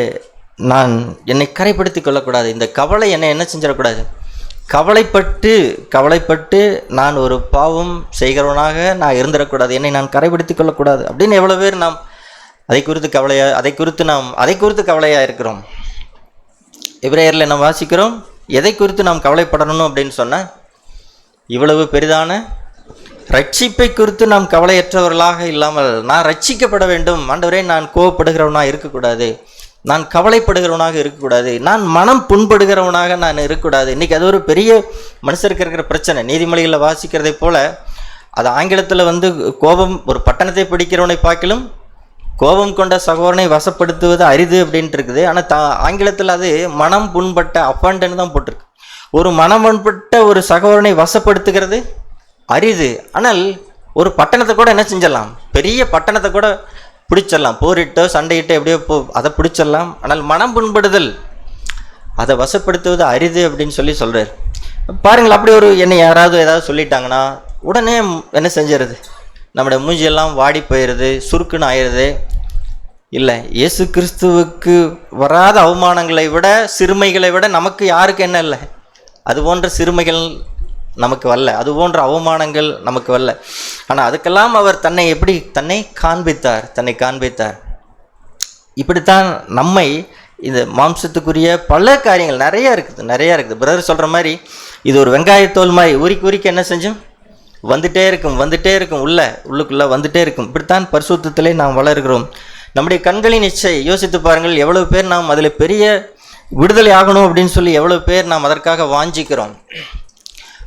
நான் என்னை கரைப்படுத்தி கொள்ளக்கூடாது, இந்த கவலை என்னை என்ன செஞ்சிடக்கூடாது, கவலைப்பட்டு நான் ஒரு பாவம் செய்கிறவனாக நான் இருந்துடக்கூடாது, என்னை நான் கரைப்படுத்தி கொள்ளக்கூடாது அப்படின்னு எவ்வளோ பேர் நாம் அதை குறித்து கவலையாக இருக்கிறோம். எபிரேயரில் நாம் வாசிக்கிறோம், எதை குறித்து நாம் கவலைப்படணும் அப்படின்னு சொன்னால், இவ்வளவு பெரிதான ரட்சிப்பை குறித்து நாம் கவலையற்றவர்களாக இல்லாமல், நான் ரட்சிக்கப்பட வேண்டும் ஆண்டவரே, நான் கோவப்படுகிறவனாக இருக்கக்கூடாது, நான் கவலைப்படுகிறவனாக இருக்கக்கூடாது, நான் மனம் புண்படுகிறவனாக நான் இருக்கக்கூடாது. இன்றைக்கி அது ஒரு பெரிய மனுஷருக்கு இருக்கிற பிரச்சனை. நீதிமொழிகளில் வாசிக்கிறதை போல் அது ஆங்கிலத்தில் கோபம் ஒரு பட்டணத்தை பிடிக்கிறவனை பார்க்கிலும் கோபம் கொண்ட சகோதரனை வசப்படுத்துவது அரிது அப்படின்ட்டு இருக்குது. ஆனால் ஆங்கிலத்தில் அது மனம் புண்பட்ட அப்பாண்டன்னு தான் போட்டிருக்கு. ஒரு மனம் புண்பட்ட ஒரு சகோதரனை வசப்படுத்துகிறது அரிது. ஆனால் ஒரு பட்டணத்தை கூட என்ன செஞ்சிடலாம், பெரிய பட்டணத்தை கூட பிடிச்சிடலாம், போரிட்டோ சண்டையிட்டோ எப்படியோ அதை பிடிச்சிடலாம். ஆனால் மனம் புண்படுதல் அதை வசப்படுத்துவது அரிது அப்படின்னு சொல்லி சொல்கிறார். பாருங்கள், அப்படி ஒரு என்னை யாராவது ஏதாவது சொல்லிட்டாங்கன்னா உடனே என்ன செஞ்சிருது, நம்முடைய மூஞ்சியெல்லாம் வாடி போயிடுது, சுருக்குன்னு ஆயிடுது. இல்லை, இயேசு கிறிஸ்துவுக்கு வராத அவமானங்களை விட சிறுமைகளை விட நமக்கு யாருக்கு என்ன இல்லை, அது போன்ற சிறுமைகள் நமக்கு வரல, அது போன்ற அவமானங்கள் நமக்கு வரல. ஆனால் அதுக்கெல்லாம் அவர் தன்னை காண்பித்தார். இப்படித்தான் நம்மை இந்த மாம்சத்துக்குரிய பல காரியங்கள் நிறையா இருக்குது. பிரதர் சொல்கிற மாதிரி இது ஒரு வெங்காயத்தோல் மாதிரி உரிக்க என்ன செஞ்சோம், வந்துட்டே இருக்கும், உள்ளுக்குள்ளே வந்துட்டே இருக்கும். இப்படித்தான் பரிசுத்தத்திலே நாம் வளர்கிறோம். நம்முடைய கண்களின் இச்சை யோசித்து பாருங்கள், எவ்வளவு பேர் நாம் அதில் பெரிய விடுதலை ஆகணும் அப்படின்னு சொல்லி எவ்வளவு பேர் நாம் அதற்காக வாஞ்சிக்கிறோம்.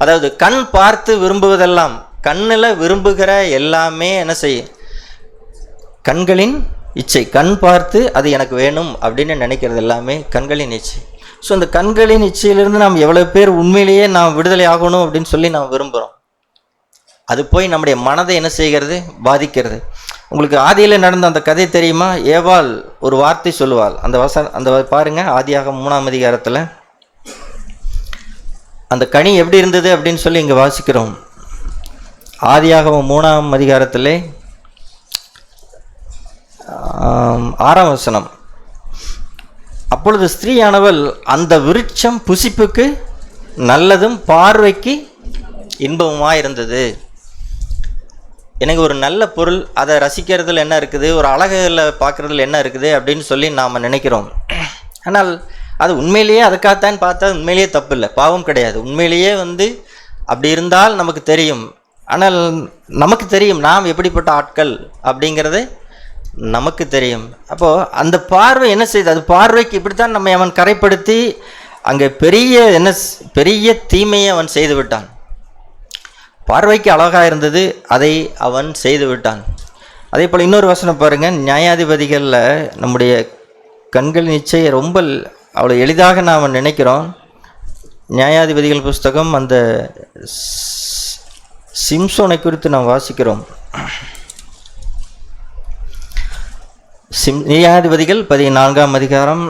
அதாவது கண் பார்த்து விரும்புவதெல்லாம், கண்ணில் விரும்புகிற எல்லாமே என்ன செய்யும், கண்களின் இச்சை. கண் பார்த்து அது எனக்கு வேணும் அப்படின்னு நினைக்கிறது எல்லாமே கண்களின் இச்சை. ஸோ அந்த கண்களின் இச்சையிலிருந்து நாம் எவ்வளோ பேர் உண்மையிலேயே நாம் விடுதலை ஆகணும் அப்படின்னு சொல்லி நாம் விரும்புகிறோம். அது போய் நம்முடைய மனதை என்ன செய்கிறது, பாதிக்கிறது. உங்களுக்கு ஆதியில் நடந்த அந்த கதை தெரியுமா? ஏவாள் ஒரு வார்த்தை சொல்லுவாள். அந்த பாருங்க, ஆதியாகமம் 3ஆம் அதிகாரத்தில் அந்த கனி எப்படி இருந்தது அப்படின்னு சொல்லி இங்கே வாசிக்கிறோம். ஆதியாகமம் 3ஆம் அதிகாரத்தில் 6ஆம் வசனம். அப்பொழுது ஸ்திரீயானவள் அந்த விருட்சம் புசிப்புக்கு நல்லதும் பார்வைக்கு இன்பமுமாக இருந்தது. எனக்கு ஒரு நல்ல பொருள், அதை ரசிக்கிறதுல என்ன இருக்குது, ஒரு அழகில் பார்க்குறதுல என்ன இருக்குது அப்படின்னு சொல்லி நாம் நினைக்கிறோம். ஆனால் அது உண்மையிலேயே அதுக்காகத்தான் பார்த்தா உண்மையிலேயே தப்பு இல்லை, பாவம் கிடையாது. உண்மையிலேயே அப்படி இருந்தால் நமக்கு தெரியும். ஆனால் நமக்கு தெரியும் நாம் எப்படிப்பட்ட ஆட்கள் அப்படிங்கிறது நமக்கு தெரியும். அப்போது அந்த பார்வை என்ன செய்யுது, அது பார்வைக்கு இப்படித்தான் நம்மை அவன் கரைப்படுத்தி அங்கே பெரிய தீமையை அவன் செய்து விட்டான். பார்வைக்கு அழகாக இருந்தது, அதை அவன் செய்து விட்டான். அதே போல் இன்னொரு வசனம் பாருங்கள், நியாயாதிபதிகளில் நம்முடைய கண்கள் நிச்சய ரொம்ப அவ்வளோ எளிதாக நாம் நினைக்கிறோம். நியாயாதிபதிகள் புஸ்தகம் அந்த சிம்சோனை குறித்து நாம் வாசிக்கிறோம். நியாயாதிபதிகள் 14ஆம் அதிகாரம்.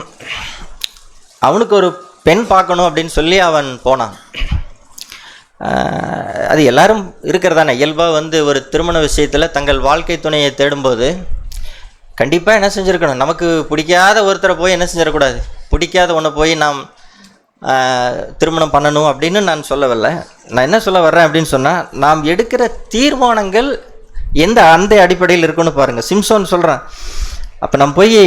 அவனுக்கு ஒரு பெண் பார்க்கணும் அப்படின்னு சொல்லி அவன் போனான். அது எல்லாரும் இருக்கிறதானே இயல்பாக ஒரு திருமண விஷயத்தில் தங்கள் வாழ்க்கை துணையை தேடும்போது கண்டிப்பாக என்ன செஞ்சுருக்கணும், நமக்கு பிடிக்காத ஒருத்தரை போய் என்ன செஞ்சிடக்கூடாது, பிடிக்காத ஒன்றை போய் நாம் திருமணம் பண்ணணும் அப்படின்னு நான் சொல்லவில்லை. நான் என்ன சொல்ல வர்றேன் அப்படின்னு சொன்னால், நாம் எடுக்கிற தீர்மானங்கள் அந்த அடிப்படையில் இருக்குன்னு பாருங்கள். சிம்சோன் சொல்கிறேன், அப்போ நம்ம போய்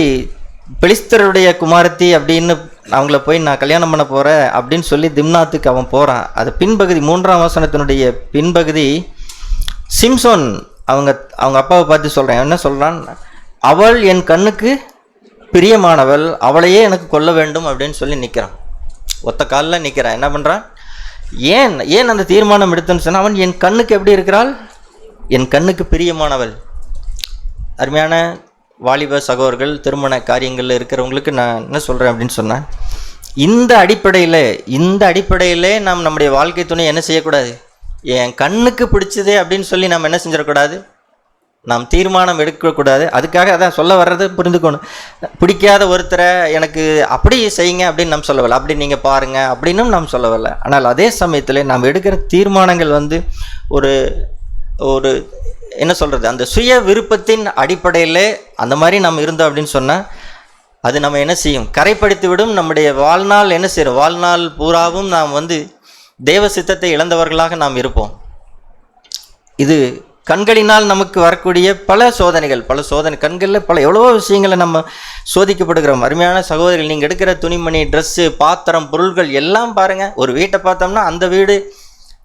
பெலிஸ்தருடைய குமாரத்தி அப்படின்னு அவங்கள போய் நான் கல்யாணம் பண்ண போகிறேன் அப்படின்னு சொல்லி திம்னாத்துக்கு அவன் போகிறான். அது பின்பகுதி 3ஆம் வசனத்தினுடைய பின்பகுதி. சிம்சோன் அவங்க அப்பாவை பார்த்து சொல்கிறேன், என்ன சொல்கிறான், அவள் என் கண்ணுக்கு பிரியமானவள், அவளையே எனக்கு கொல்ல வேண்டும் அப்படின்னு சொல்லி நிற்கிறான். ஒத்த காலில் நிற்கிறான். என்ன பண்ணுறான், ஏன் அந்த தீர்மானம் எடுத்துன்னு சொன்னால், அவன் என் கண்ணுக்கு எப்படி இருக்கிறாள், என் கண்ணுக்கு பிரியமானவள். அருமையான வாலிப சகோதரர்கள், திருமண காரியங்களில் இருக்கிறவங்களுக்கு நான் என்ன சொல்கிறேன் அப்படின்னு சொன்னேன், இந்த அடிப்படையிலே நாம் நம்முடைய வாழ்க்கை துணை என்ன செய்யக்கூடாது, என் கண்ணுக்கு பிடிச்சதே அப்படின்னு சொல்லி நாம் என்ன செஞ்சிடக்கூடாது, நாம் தீர்மானம் எடுக்கக்கூடாது. அதுக்காக அதான் சொல்ல வர்றது புரிந்துக்கணும். பிடிக்காத ஒருத்தரை எனக்கு அப்படி செய்யுங்க அப்படின்னு நாம் சொல்லவில்லை, அப்படி நீங்கள் பாருங்கள் அப்படின்னும் நாம் சொல்லவில்லை. ஆனால் அதே சமயத்தில் நாம் எடுக்கிற தீர்மானங்கள் ஒரு ஒரு என்ன சொல்கிறது, அந்த சுய விருப்பத்தின் அடிப்படையில் அந்த மாதிரி நம்ம இருந்தோம் அப்படின்னு சொன்னால் அது நம்ம என்ன செய்யும், கரைப்படுத்தி விடும். நம்முடைய வாழ்நாள் என்ன செய்யும், வாழ்நாள் பூராவும் நாம் தேவ சித்தத்தை இழந்தவர்களாக நாம் இருப்போம். இது கண்களினால் நமக்கு வரக்கூடிய பல சோதனை கண்களில் எவ்வளவோ விஷயங்களை நம்ம சோதிக்கப்படுகிறோம். அருமையான சகோதரிகள், நீங்கள் எடுக்கிற துணிமணி, ட்ரெஸ்ஸு, பாத்திரம், பொருள்கள் எல்லாம் பாருங்கள். ஒரு வீட்டை பார்த்தோம்னா அந்த வீடு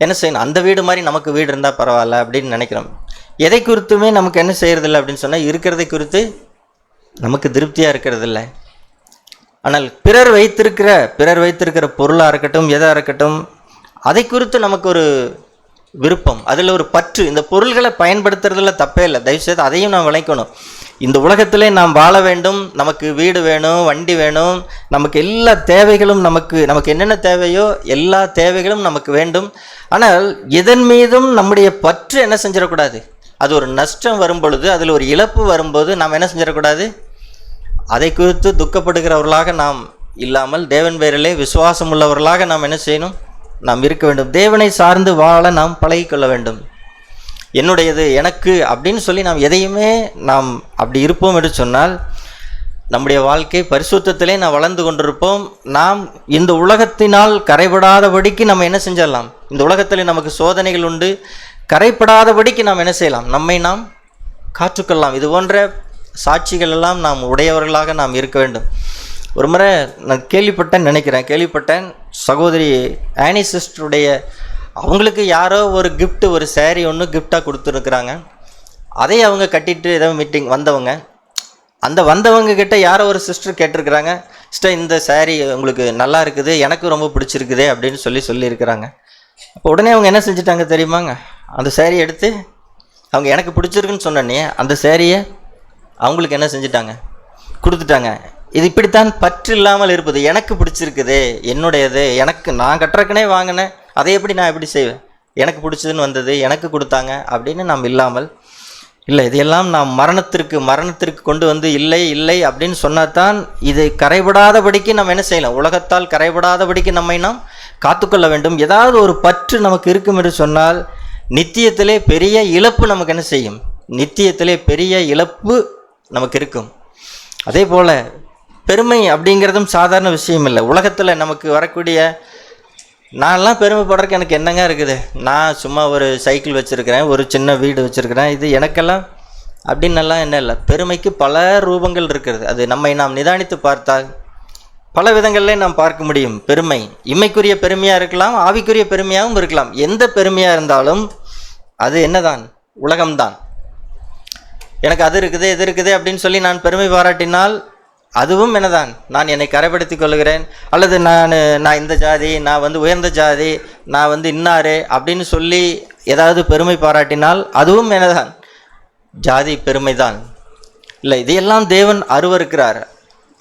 என்ன செய்யணும், அந்த வீடு மாதிரி நமக்கு வீடு இருந்தால் பரவாயில்ல அப்படின்னு நினைக்கிறோம். எதை குறித்துமே நமக்கு என்ன செய்யறதில்லை அப்படின்னு சொன்னால், இருக்கிறதை குறித்து நமக்கு திருப்தியாக இருக்கிறதில்ல. ஆனால் பிறர் வைத்திருக்கிற பொருளாக இருக்கட்டும், எதாக இருக்கட்டும், அதை குறித்து நமக்கு ஒரு விருப்பம், அதில் ஒரு பற்று. இந்த பொருள்களை பயன்படுத்துறதுல தப்பே இல்லை, தயவுசெய்து அதையும் நான் விளைக்கணும். இந்த உலகத்திலே நாம் வாழ வேண்டும், நமக்கு வீடு வேணும், வண்டி வேணும், நமக்கு எல்லா தேவைகளும் நமக்கு என்னென்ன தேவையோ எல்லா தேவைகளும் நமக்கு வேண்டும். ஆனால் இதன் மீதும் நம்முடைய பற்று என்ன செஞ்சிடக்கூடாது. அது ஒரு நஷ்டம் வரும் பொழுது, அதில் ஒரு இழப்பு வரும்போது நாம் என்ன செஞ்சிடக்கூடாது, அதை குறித்து துக்கப்படுகிறவர்களாக நாம் இல்லாமல் தேவன் பேரிலே விசுவாசம் உள்ளவர்களாக நாம் என்ன செய்யணும், நாம் இருக்க வேண்டும். தேவனை சார்ந்து வாழ நாம் பழகிக்கொள்ள வேண்டும். என்னுடையது எனக்கு அப்படின்னு சொல்லி நாம் எதையுமே நாம் அப்படி இருப்போம் என்று சொன்னால் நம்முடைய வாழ்க்கை பரிசுத்தத்திலே நாம் வளர்ந்து கொண்டிருப்போம். நாம் இந்த உலகத்தினால் கரைபடாதபடிக்கு நம்ம என்ன செஞ்சிடலாம், இந்த உலகத்தில் நமக்கு சோதனைகள் உண்டு, கரைப்படாதபடிக்கு நாம் என்ன செய்யலாம், நம்மை நாம் காற்றுக்கொள்ளலாம். இது போன்ற சாட்சிகள் எல்லாம் நாம் உடையவர்களாக நாம் இருக்க வேண்டும். ஒரு முறை நான் கேள்விப்பட்டேன் சகோதரி ஆனி சிஸ்டருடைய அவங்களுக்கு யாரோ ஒரு கிஃப்ட்டு, ஒரு சேரீ ஒன்று கிஃப்டாக கொடுத்துருக்குறாங்க. அதை அவங்க கட்டிட்டு ஏதோ மீட்டிங் வந்தவங்க, அந்த வந்தவங்க கிட்ட யாரோ ஒரு சிஸ்டர் கேட்டிருக்கிறாங்க, சிஸ்டர் இந்த சேரீ உங்களுக்கு நல்லா இருக்குது, எனக்கு ரொம்ப பிடிச்சிருக்குது அப்படின்னு சொல்லியிருக்கிறாங்க. அப்போ உடனே அவங்க என்ன செஞ்சுட்டாங்க தெரியுமாங்க, அந்த சேரீ எடுத்து அவங்க எனக்கு பிடிச்சிருக்குன்னு சொன்னோன்னே அந்த சேரீயை அவங்களுக்கு என்ன செஞ்சிட்டாங்க, கொடுத்துட்டாங்க. இது இப்படித்தான் பற்று இல்லாமல் இருப்பது. எனக்கு பிடிச்சிருக்குது, என்னுடையது, எனக்கு நான் கட்டுறக்குனே வாங்கினேன், அதை எப்படி நான் எப்படி செய்வேன், எனக்கு பிடிச்சதுன்னு வந்தது எனக்கு கொடுத்தாங்க அப்படின்னு நாம் இல்லாமல், இல்லை இதையெல்லாம் நாம் மரணத்திற்கு கொண்டு வந்து இல்லை அப்படின்னு சொன்னாதான் இது கரைபடாதபடிக்கு நம்ம என்ன செய்யலாம், உலகத்தால் கரைபடாதபடிக்கு நம்மை நாம் காத்துக்கொள்ள வேண்டும். ஏதாவது ஒரு பற்று நமக்கு இருக்கும் என்று சொன்னால் நித்தியத்திலே பெரிய இழப்பு நமக்கு என்ன செய்யும், நித்தியத்திலே பெரிய இழப்பு நமக்கு இருக்கும். அதே போல் பெருமை அப்படிங்கிறதும் சாதாரண விஷயம் இல்லை. உலகத்தில் நமக்கு வரக்கூடிய, நான்லாம் பெருமைப்படுறதுக்கு எனக்கு என்னங்க இருக்குது, நான் சும்மா ஒரு சைக்கிள் வச்சுருக்கிறேன், ஒரு சின்ன வீடு வச்சுருக்கிறேன், இது எனக்கெல்லாம் அப்படின்னெல்லாம் என்ன இல்லை. பெருமைக்கு பல ரூபங்கள் இருக்கிறது. அது நம்மை நாம் நிதானித்து பார்த்தால் பல விதங்களில் நாம் பார்க்க முடியும். பெருமை இம்மைக்குரிய பெருமையாக இருக்கலாம், ஆவிக்குரிய பெருமையாகவும் இருக்கலாம். எந்த பெருமையாக இருந்தாலும் அது என்னதான், உலகம்தான். எனக்கு அது இருக்குது இது இருக்குது அப்படின்னு சொல்லி நான் பெருமை பாராட்டினால் அதுவும் என்னதான், நான் என்னை கரைப்படுத்திக் கொள்கிறேன். அல்லது நான் இந்த ஜாதி, நான் உயர்ந்த ஜாதி, நான் இன்னாரு அப்படின்னு சொல்லி ஏதாவது பெருமை பாராட்டினால் அதுவும் என்னதான், ஜாதி பெருமைதான். இல்லை, இதையெல்லாம் தேவன் அருவருக்கிறார்.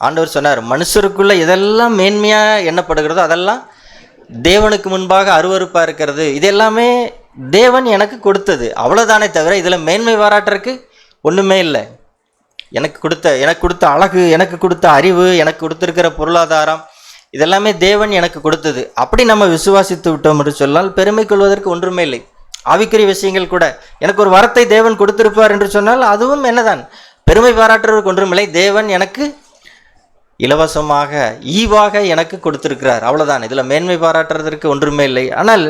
ஆண்டவர் சொன்னார், மனுஷருக்குள்ள எதெல்லாம் மேன்மையாக எண்ணப்படுகிறதோ அதெல்லாம் தேவனுக்கு முன்பாக அருவருப்பாக இருக்கிறது. இதெல்லாமே தேவன் எனக்கு கொடுத்தது, அவ்வளோதானே தவிர இதில் மேன்மை பாராட்டுறதுக்கு ஒன்றுமே இல்லை. எனக்கு கொடுத்த அழகு, எனக்கு கொடுத்த அறிவு, எனக்கு கொடுத்துருக்கிற பொருளாதாரம், இதெல்லாமே தேவன் எனக்கு கொடுத்தது. அப்படி நம்ம விசுவாசித்து விட்டோம் என்று சொன்னால் பெருமை கொள்வதற்கு ஒன்றுமே இல்லை. ஆவிக்குரிய விஷயங்கள் கூட, எனக்கு ஒரு வரத்தை தேவன் கொடுத்திருப்பார் என்று சொன்னால் அதுவும் என்னதான், பெருமை பாராட்டுறதுக்கு ஒன்றுமில்லை. தேவன் எனக்கு இலவசமாக ஈவாக எனக்கு கொடுத்திருக்கிறார், அவ்வளோதான். இதில் மேன்மை பாராட்டுறதற்கு ஒன்றுமே இல்லை. ஆனால்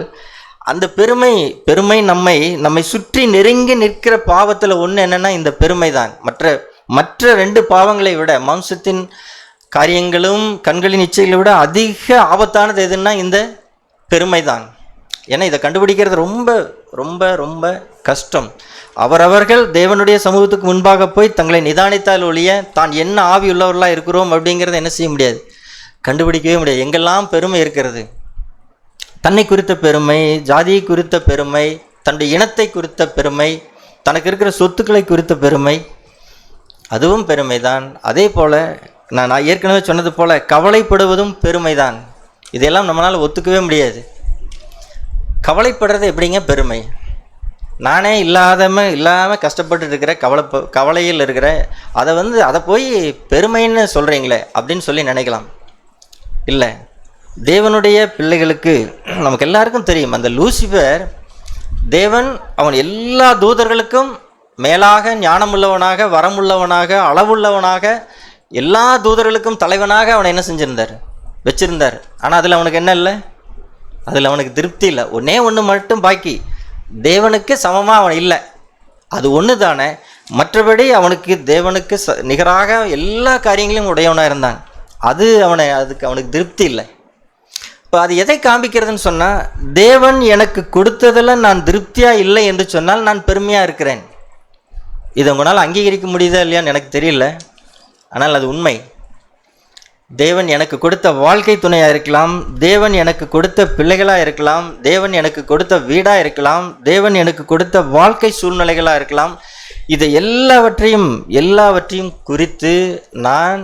அந்த பெருமை நம்மை சுற்றி நெருங்கி நிற்கிற பாவத்தில் ஒன்று என்னென்னா இந்த பெருமை தான். மற்ற ரெண்டு பாவங்களை விட, மாம்சத்தின் காரியங்களும் கண்களின் இச்சைகளை விட அதிக ஆபத்தானது எதுன்னா இந்த பெருமை தான். ஏன்னா இதை கண்டுபிடிக்கிறது ரொம்ப ரொம்ப ரொம்ப கஷ்டம். அவரவர்கள் தேவனுடைய சமூகத்துக்கு முன்பாக போய் தங்களை நிதானித்தால் ஒழிய தான் என்ன ஆவி உள்ளவர்களாக இருக்கிறோம் அப்படிங்கிறத என்ன செய்ய முடியாது, கண்டுபிடிக்கவே முடியாது. எங்கெல்லாம் பெருமை இருக்கிறது, தன்னை குறித்த பெருமை, ஜாதியை குறித்த பெருமை, தன்னுடைய இனத்தை குறித்த பெருமை, தனக்கு இருக்கிற சொத்துக்களை குறித்த பெருமை, அதுவும் பெருமை தான். அதே போல் நான் ஏற்கனவே சொன்னது போல் கவலைப்படுவதும் பெருமை தான். இதெல்லாம் நம்மளால் ஒத்துக்கவே முடியாது. கவலைப்படுறது எப்படிங்க பெருமை? நானே இல்லாமல் கஷ்டப்பட்டு இருக்கிற கவலையில் இருக்கிற அதை போய் பெருமைன்னு சொல்கிறீங்களே அப்படின்னு சொல்லி நினைக்கலாம். இல்லை, தேவனுடைய பிள்ளைகளுக்கு நமக்கு எல்லாருக்கும் தெரியும், அந்த லூசிஃபர் தேவன் அவன் எல்லா தூதர்களுக்கும் மேலாக ஞானமுள்ளவனாக, வரமுள்ளவனாக, அளவுள்ளவனாக, எல்லா தூதர்களுக்கும் தலைவனாக அவனை என்ன செஞ்சிருந்தார், வச்சிருந்தார். ஆனால் அதில் அவனுக்கு என்ன இல்லை, அதில் அவனுக்கு திருப்தி இல்லை. ஒன்று மட்டும் பாக்கி, தேவனுக்கு சமமாக அவன் இல்லை, அது ஒன்று தானே. மற்றபடி அவனுக்கு தேவனுக்கு நிகராக எல்லா காரியங்களையும் உடையவனாக இருந்தான். அதுக்கு அவனுக்கு திருப்தி இல்லை. இப்போ அது எதை காண்பிக்கிறதுன்னு சொன்னால், தேவன் எனக்கு கொடுத்ததில் நான் திருப்தியாக இல்லை என்று சொன்னால் நான் பெருமையாக இருக்கிறேன். இதை உங்களால் அங்கீகரிக்க முடியுதா இல்லையான்னு எனக்கு தெரியல, ஆனால் அது உண்மை. தேவன் எனக்கு கொடுத்த வாழ்க்கை துணையாக இருக்கலாம், தேவன் எனக்கு கொடுத்த பிள்ளைகளாக இருக்கலாம், தேவன் எனக்கு கொடுத்த வீடாக இருக்கலாம், தேவன் எனக்கு கொடுத்த வாழ்க்கை சூழ்நிலைகளாக இருக்கலாம், இதை எல்லாவற்றையும் குறித்து நான்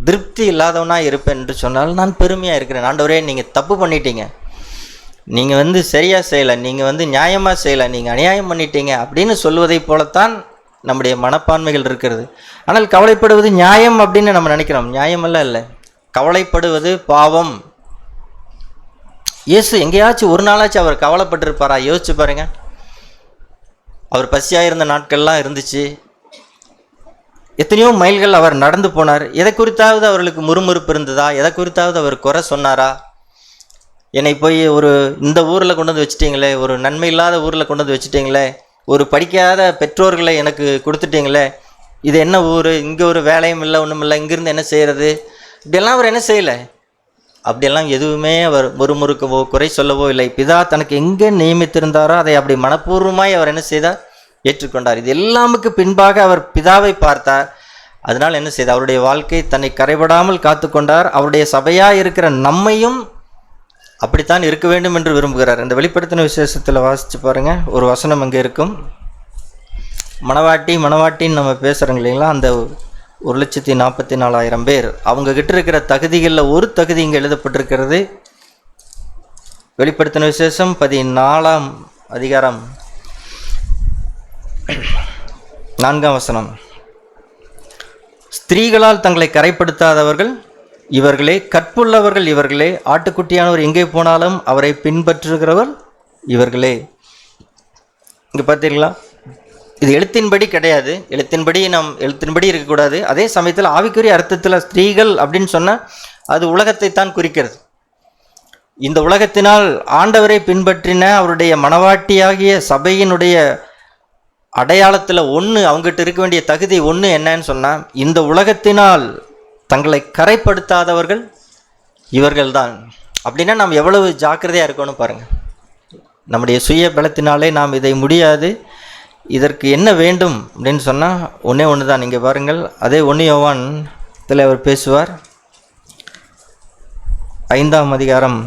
திருப்தி இல்லாதவனாக இருப்பேன் என்று சொன்னால் நான் பெருமையாக இருக்கிறேன். ஆண்டவரே, நீங்கள் தப்பு பண்ணிட்டீங்க, நீங்கள் சரியாக செய்யலை, நீங்கள் நியாயமாக செய்யலை, நீங்கள் அநியாயம் பண்ணிட்டீங்க அப்படின்னு சொல்வதை போலத்தான் நம்முடைய மனப்பான்மைகள் இருக்கிறது. ஆனால் கவலைப்படுவது நியாயம் அப்படின்னு நம்ம நினைக்கிறோம். நியாயமெல்லாம் இல்லை, கவலைப்படுவது பாவம். இயேசு எங்கேயாச்சும் ஒரு நாளாச்சும் அவர் கவலைப்பட்டிருப்பாரா? யோசிச்சு பாருங்க. அவர் பசியாக இருந்த நாட்கள்லாம் இருந்துச்சு. எத்தனையோ மைல்கள் அவர் நடந்து போனார். எதை குறித்தாவது அவர்களுக்கு முறுமுறுப்பு இருந்ததா? எதை குறித்தாவது அவர் குறை சொன்னாரா? என்னை போய் இந்த ஊரில் கொண்டு வந்து வச்சுட்டீங்களே, ஒரு நன்மை இல்லாத ஊரில் கொண்டு வந்து வச்சுட்டீங்களே, ஒரு படிக்காத பெற்றோர்களை எனக்கு கொடுத்துட்டீங்களே, இது என்ன ஊர், இங்கே ஒரு வேலையும் இல்லை, ஒன்றும் இல்லை, இங்கேருந்து என்ன செய்கிறது? இப்படியெல்லாம் அவர் என்ன செய்யலை. அப்படியெல்லாம் எதுவுமே அவர் முறுமுறுக்கவோ குறை சொல்லவோ இல்லை. பிதா தனக்கு எங்கே நியமித்திருந்தாரோ அதை அப்படி மனப்பூர்வமாய் அவர் என்ன செய்தார்? ஏற்றுக்கொண்டார். இது எல்லாமுக்கு பின்பாக அவர் பிதாவை பார்த்தார். அதனால் என்ன செய்தார்? அவருடைய வாழ்க்கை தன்னை கரைபடாமல் காத்து கொண்டார். அவருடைய சபையாக இருக்கிற நம்மையும் அப்படித்தான் இருக்க வேண்டும் என்று விரும்புகிறார். இந்த வெளிப்படுத்தின விசேஷத்தில் வாசித்து பாருங்கள், ஒரு வசனம் அங்கே இருக்கும். மணவாட்டின்னு நம்ம பேசுகிறோங்க இல்லைங்களா? அந்த 1,44,000 பேர், அவங்க கிட்ட இருக்கிற தகுதிகளில் ஒரு தகுதி இங்கே எழுதப்பட்டிருக்கிறது. வெளிப்படுத்தின விசேஷம் 14ஆம் அதிகாரம் 4ஆம் வசனம். ஸ்திரீகளால் தங்களை கரைப்படுத்தாதவர்கள் இவர்களே, கற்புள்ளவர்கள் இவர்களே, ஆட்டுக்குட்டியானவர் எங்கே போனாலும் அவரை பின்பற்றுகிறவர் இவர்களே. இங்கே பார்த்தீங்களா? இது எழுத்தின்படி கிடையாது. எழுத்தின்படி இருக்கக்கூடாது. அதே சமயத்தில் ஆவிக்குரிய அர்த்தத்தில் ஸ்திரீகள் அப்படின்னு சொன்னால் அது உலகத்தை தான் குறிக்கிறது. இந்த உலகத்தினால் ஆண்டவரை பின்பற்றின அவருடைய மணவாட்டியாகிய சபையினுடைய அடையாளத்தில் ஒன்று, அவங்ககிட்ட இருக்க வேண்டிய தகுதி ஒன்று என்னன்னு சொன்னால், இந்த உலகத்தினால் தங்களை கரைப்படுத்தாதவர்கள் இவர்கள்தான். அப்படின்னா நாம் எவ்வளவு ஜாக்கிரதையாக இருக்கணும் பாருங்கள். நம்முடைய சுய பலத்தினாலே நாம் இதை முடியாது. இதற்கு என்ன வேண்டும் அப்படின்னு சொன்னால் ஒன்றே ஒன்று தான். நீங்கள் பாருங்கள், அதே 1 யோவான்ல அவர் பேசுவார். 5ஆம் அதிகாரம்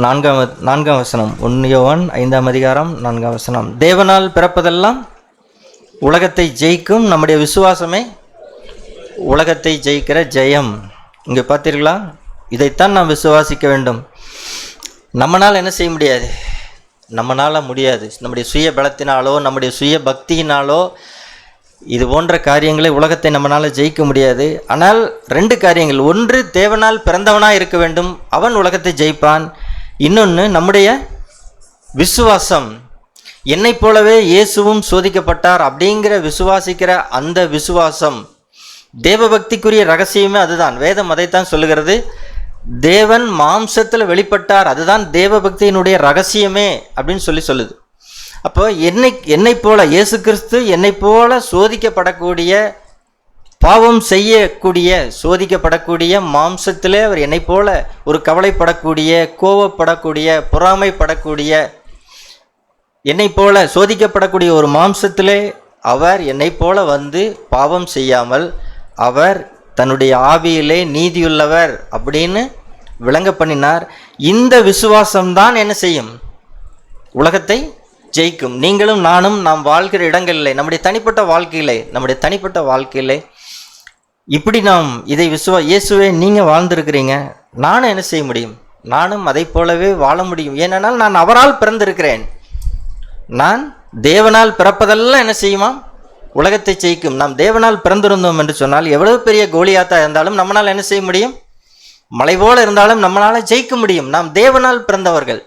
4ஆம் வசனம். 1 யோவான் 5ஆம் அதிகாரம் 4ஆம் வசனம். தேவனால் பிறப்பதெல்லாம் உலகத்தை ஜெயிக்கும், நம்முடைய விசுவாசமே உலகத்தை ஜெயிக்கிற ஜெயம். இங்கே பார்த்தீர்களா? இதைத்தான் நாம் விசுவாசிக்க வேண்டும். நம்மளால் என்ன செய்ய முடியாது? நம்மளால் முடியாது. நம்முடைய சுய பலத்தினாலோ நம்முடைய சுய பக்தியினாலோ இது போன்ற காரியங்களை உலகத்தை நம்மளால் ஜெயிக்க முடியாது. ஆனால் 2 காரியங்கள். ஒன்று, தேவனால் பிறந்தவனாக இருக்க வேண்டும், அவன் உலகத்தை ஜெயிப்பான். இன்னொன்று, நம்முடைய விசுவாசம். என்னை போலவே இயேசுவும் சோதிக்கப்பட்டார் அப்படிங்கிற விசுவாசிக்கிற அந்த விசுவாசம், தேவபக்திக்குரிய ரகசியமே அதுதான். வேதம் அதைத்தான் சொல்லுகிறது. தேவன் மாம்சத்தில் வெளிப்பட்டார், அதுதான் தேவபக்தியினுடைய ரகசியமே அப்படின்னு சொல்லுது. அப்போ என்னை போல இயேசு கிறிஸ்து என்னை போல சோதிக்கப்படக்கூடிய, பாவம் செய்யக்கூடிய, சோதிக்கப்படக்கூடிய மாம்சத்திலே அவர் என்னை போல ஒரு கவலைப்படக்கூடிய, கோபப்படக்கூடிய, பொறாமைப்படக்கூடிய, என்னை போல சோதிக்கப்படக்கூடிய ஒரு மாம்சத்திலே அவர் என்னை போல பாவம் செய்யாமல் அவர் தன்னுடைய ஆவியிலே நீதியுள்ளவர் அப்படின்னு விளங்க பண்ணினார். இந்த விசுவாசம்தான் என்ன செய்யும்? உலகத்தை ஜெயிக்கும். நீங்களும் நானும் நாம் வாழ்கிற இடங்களில், நம்முடைய தனிப்பட்ட வாழ்க்கையிலே இப்படி நாம் இதை இயேசுவே நீங்கள் வாழ்ந்திருக்கிறீங்க, நானும் என்ன செய்ய முடியும்? நானும் அதை போலவே வாழ முடியும். ஏனென்றால் நான் அவரால் பிறந்திருக்கிறேன். நான் தேவனால் பிறப்பதெல்லாம் என்ன செய்யுமா? உலகத்தை ஜெயிக்கும். நாம் தேவனால் பிறந்திருந்தோம் என்று சொன்னால் எவ்வளவு பெரிய கோலியாத்தா இருந்தாலும் நம்மளால் என்ன செய்ய முடியும்? மலை போல இருந்தாலும் நம்மளால் ஜெயிக்க முடியும். நாம் தேவனால் பிறந்தவர்கள்.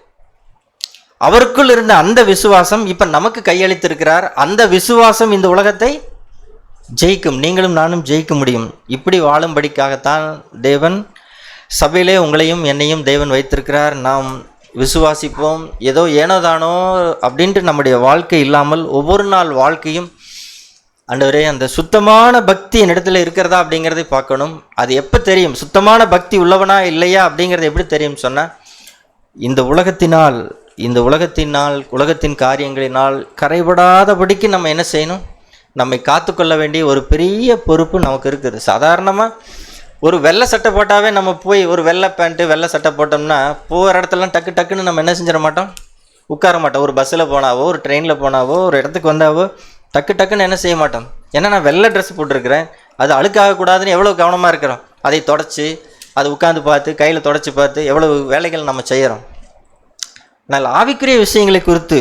அவருக்குள் இருந்த அந்த விசுவாசம் இப்போ நமக்கு கையளித்திருக்கிறார். அந்த விசுவாசம் இந்த உலகத்தை ஜெயிக்கும். நீங்களும் நானும் ஜெயிக்க முடியும். இப்படி வாழும்படிக்காகத்தான் தேவன் சபையிலே உங்களையும் என்னையும் தேவன் வைத்திருக்கிறார். நாம் விசுவாசிப்போம். ஏதோ ஏனோதானோ அப்படின்ட்டு நம்முடைய வாழ்க்கை இல்லாமல் ஒவ்வொரு நாள் வாழ்க்கையும் ஆண்டவரே அந்த சுத்தமான பக்தி என்னிடத்துல இருக்கிறதா அப்படிங்கிறதை பார்க்கணும். அது எப்போ தெரியும் சுத்தமான பக்தி உள்ளவனா இல்லையா அப்படிங்கிறது எப்படி தெரியும் சொன்னால், இந்த உலகத்தின் காரியங்களினால் கரைபடாதபடிக்கு நம்ம என்ன செய்யணும்? நம்மை காத்துக்கொள்ள வேண்டிய ஒரு பெரிய பொறுப்பு நமக்கு இருக்குது. சாதாரணமாக ஒரு வெள்ளை சட்டை போட்டாவே நம்ம போய் ஒரு வெள்ளை பேண்ட்டு வெள்ளை சட்டை போட்டோம்னா போகிற இடத்துலலாம் டக்குன்னு நம்ம என்ன செஞ்சிட மாட்டோம்? உட்கார மாட்டோம். ஒரு பஸ்ஸில் போனாவோ, ஒரு ட்ரெயினில் போனாவோ, ஒரு இடத்துக்கு வந்தாவோ டக்குன்னு என்ன செய்ய மாட்டோம். ஏன்னா நான் வெள்ளை ட்ரெஸ் போட்டிருக்கிறேன், அது அழுக்காகக்கூடாதுன்னு எவ்வளோ கவனமாக இருக்கிறோம். அதை தொடச்சி, அதை உட்காந்து பார்த்து, கையில் தொடச்சி பார்த்து எவ்வளவு வேலைகள் நம்ம செய்கிறோம். ஆனால் ஆவிக்குரிய விஷயங்களை குறித்து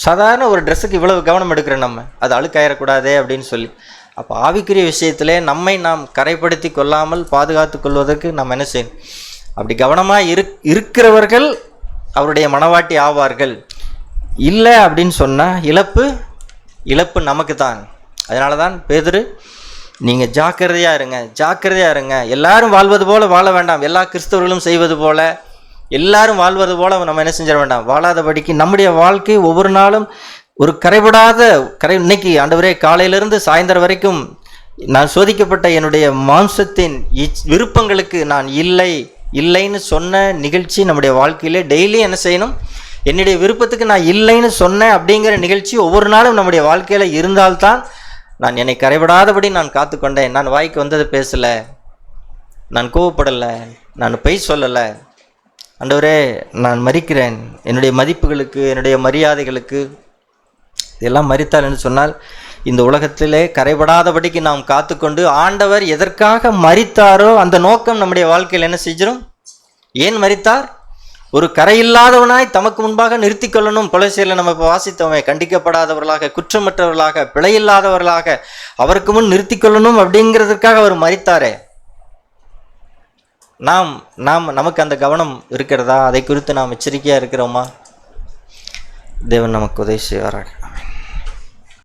சாதாரண ஒரு ட்ரெஸ்ஸுக்கு இவ்வளவு கவனம் எடுக்கிறோம் நம்ம, அது அழுக்காயிடக்கூடாதே அப்படின்னு சொல்லி. அப்போ ஆவிக்குரிய விஷயத்திலே நம்மை நாம் கரைப்படுத்தி கொள்ளாமல் பாதுகாத்து கொள்வதற்கு நம்ம என்ன செய்யணும்? அப்படி கவனமாக இருக்கிறவர்கள் அவருடைய மனவாட்டி ஆவார்கள். இல்லை அப்படின்னு சொன்னால் இழப்பு நமக்கு தான். அதனால தான் பேதுரு, நீங்கள் ஜாக்கிரதையாக இருங்க. எல்லாரும் வாழ்வது போல வாழ வேண்டாம், எல்லா கிறிஸ்தவர்களும் செய்வது போல எல்லாரும் வாழ்வது போல நம்ம என்ன செஞ்சிட வேண்டாம், வாழாதபடிக்கு நம்முடைய வாழ்க்கை ஒவ்வொரு நாளும் ஒரு இன்னைக்கு ஆண்டவரே காலையிலிருந்து சாயந்தரம் வரைக்கும் நான் சோதிக்கப்பட்ட என்னுடைய மாம்சத்தின் விருப்பங்களுக்கு நான் இல்லைன்னு சொன்ன நிகழ்ச்சி நம்முடைய வாழ்க்கையிலே டெய்லி என்ன செய்யணும்? என்னுடைய விருப்பத்துக்கு நான் இல்லைன்னு சொன்னேன் அப்படிங்கிற நிகழ்ச்சி ஒவ்வொரு நாளும் நம்முடைய வாழ்க்கையில் இருந்தால்தான் நான் என்னை கரைபடாதபடி நான் காத்துக்கொண்டேன். நான் வாய்க்கு வந்ததை பேசலை, நான் கோவப்படலை, நான் பொய் சொல்லலை. ஆண்டவரே நான் மரிக்கிறேன், என்னுடைய மதிப்புகளுக்கு, என்னுடைய மரியாதைகளுக்கு இதெல்லாம் மரித்தால் என்று சொன்னால் இந்த உலகத்திலே கரைபடாதபடிக்கு நாம் காத்துக்கொண்டு ஆண்டவர் எதற்காக மரித்தாரோ அந்த நோக்கம் நம்முடைய வாழ்க்கையில் என்ன செஞ்சிடும்? ஏன் மரித்தார்? ஒரு கரையில்லாதவனாய் தமக்கு முன்பாக நிறுத்தி கொள்ளணும். கொலைசீலில் நம்ம இப்போ வாசித்தவன், கண்டிக்கப்படாதவர்களாக, குற்றமற்றவர்களாக, பிழையில்லாதவர்களாக அவருக்கு முன் நிறுத்தி கொள்ளணும் அப்படிங்கிறதுக்காக அவர் மரித்தாரே. நமக்கு அந்த கவனம் இருக்கிறதா? அதை குறித்து நாம் எச்சரிக்கையாக இருக்கிறோமா? தேவன் நமக்கு உதவி செய்வாராக.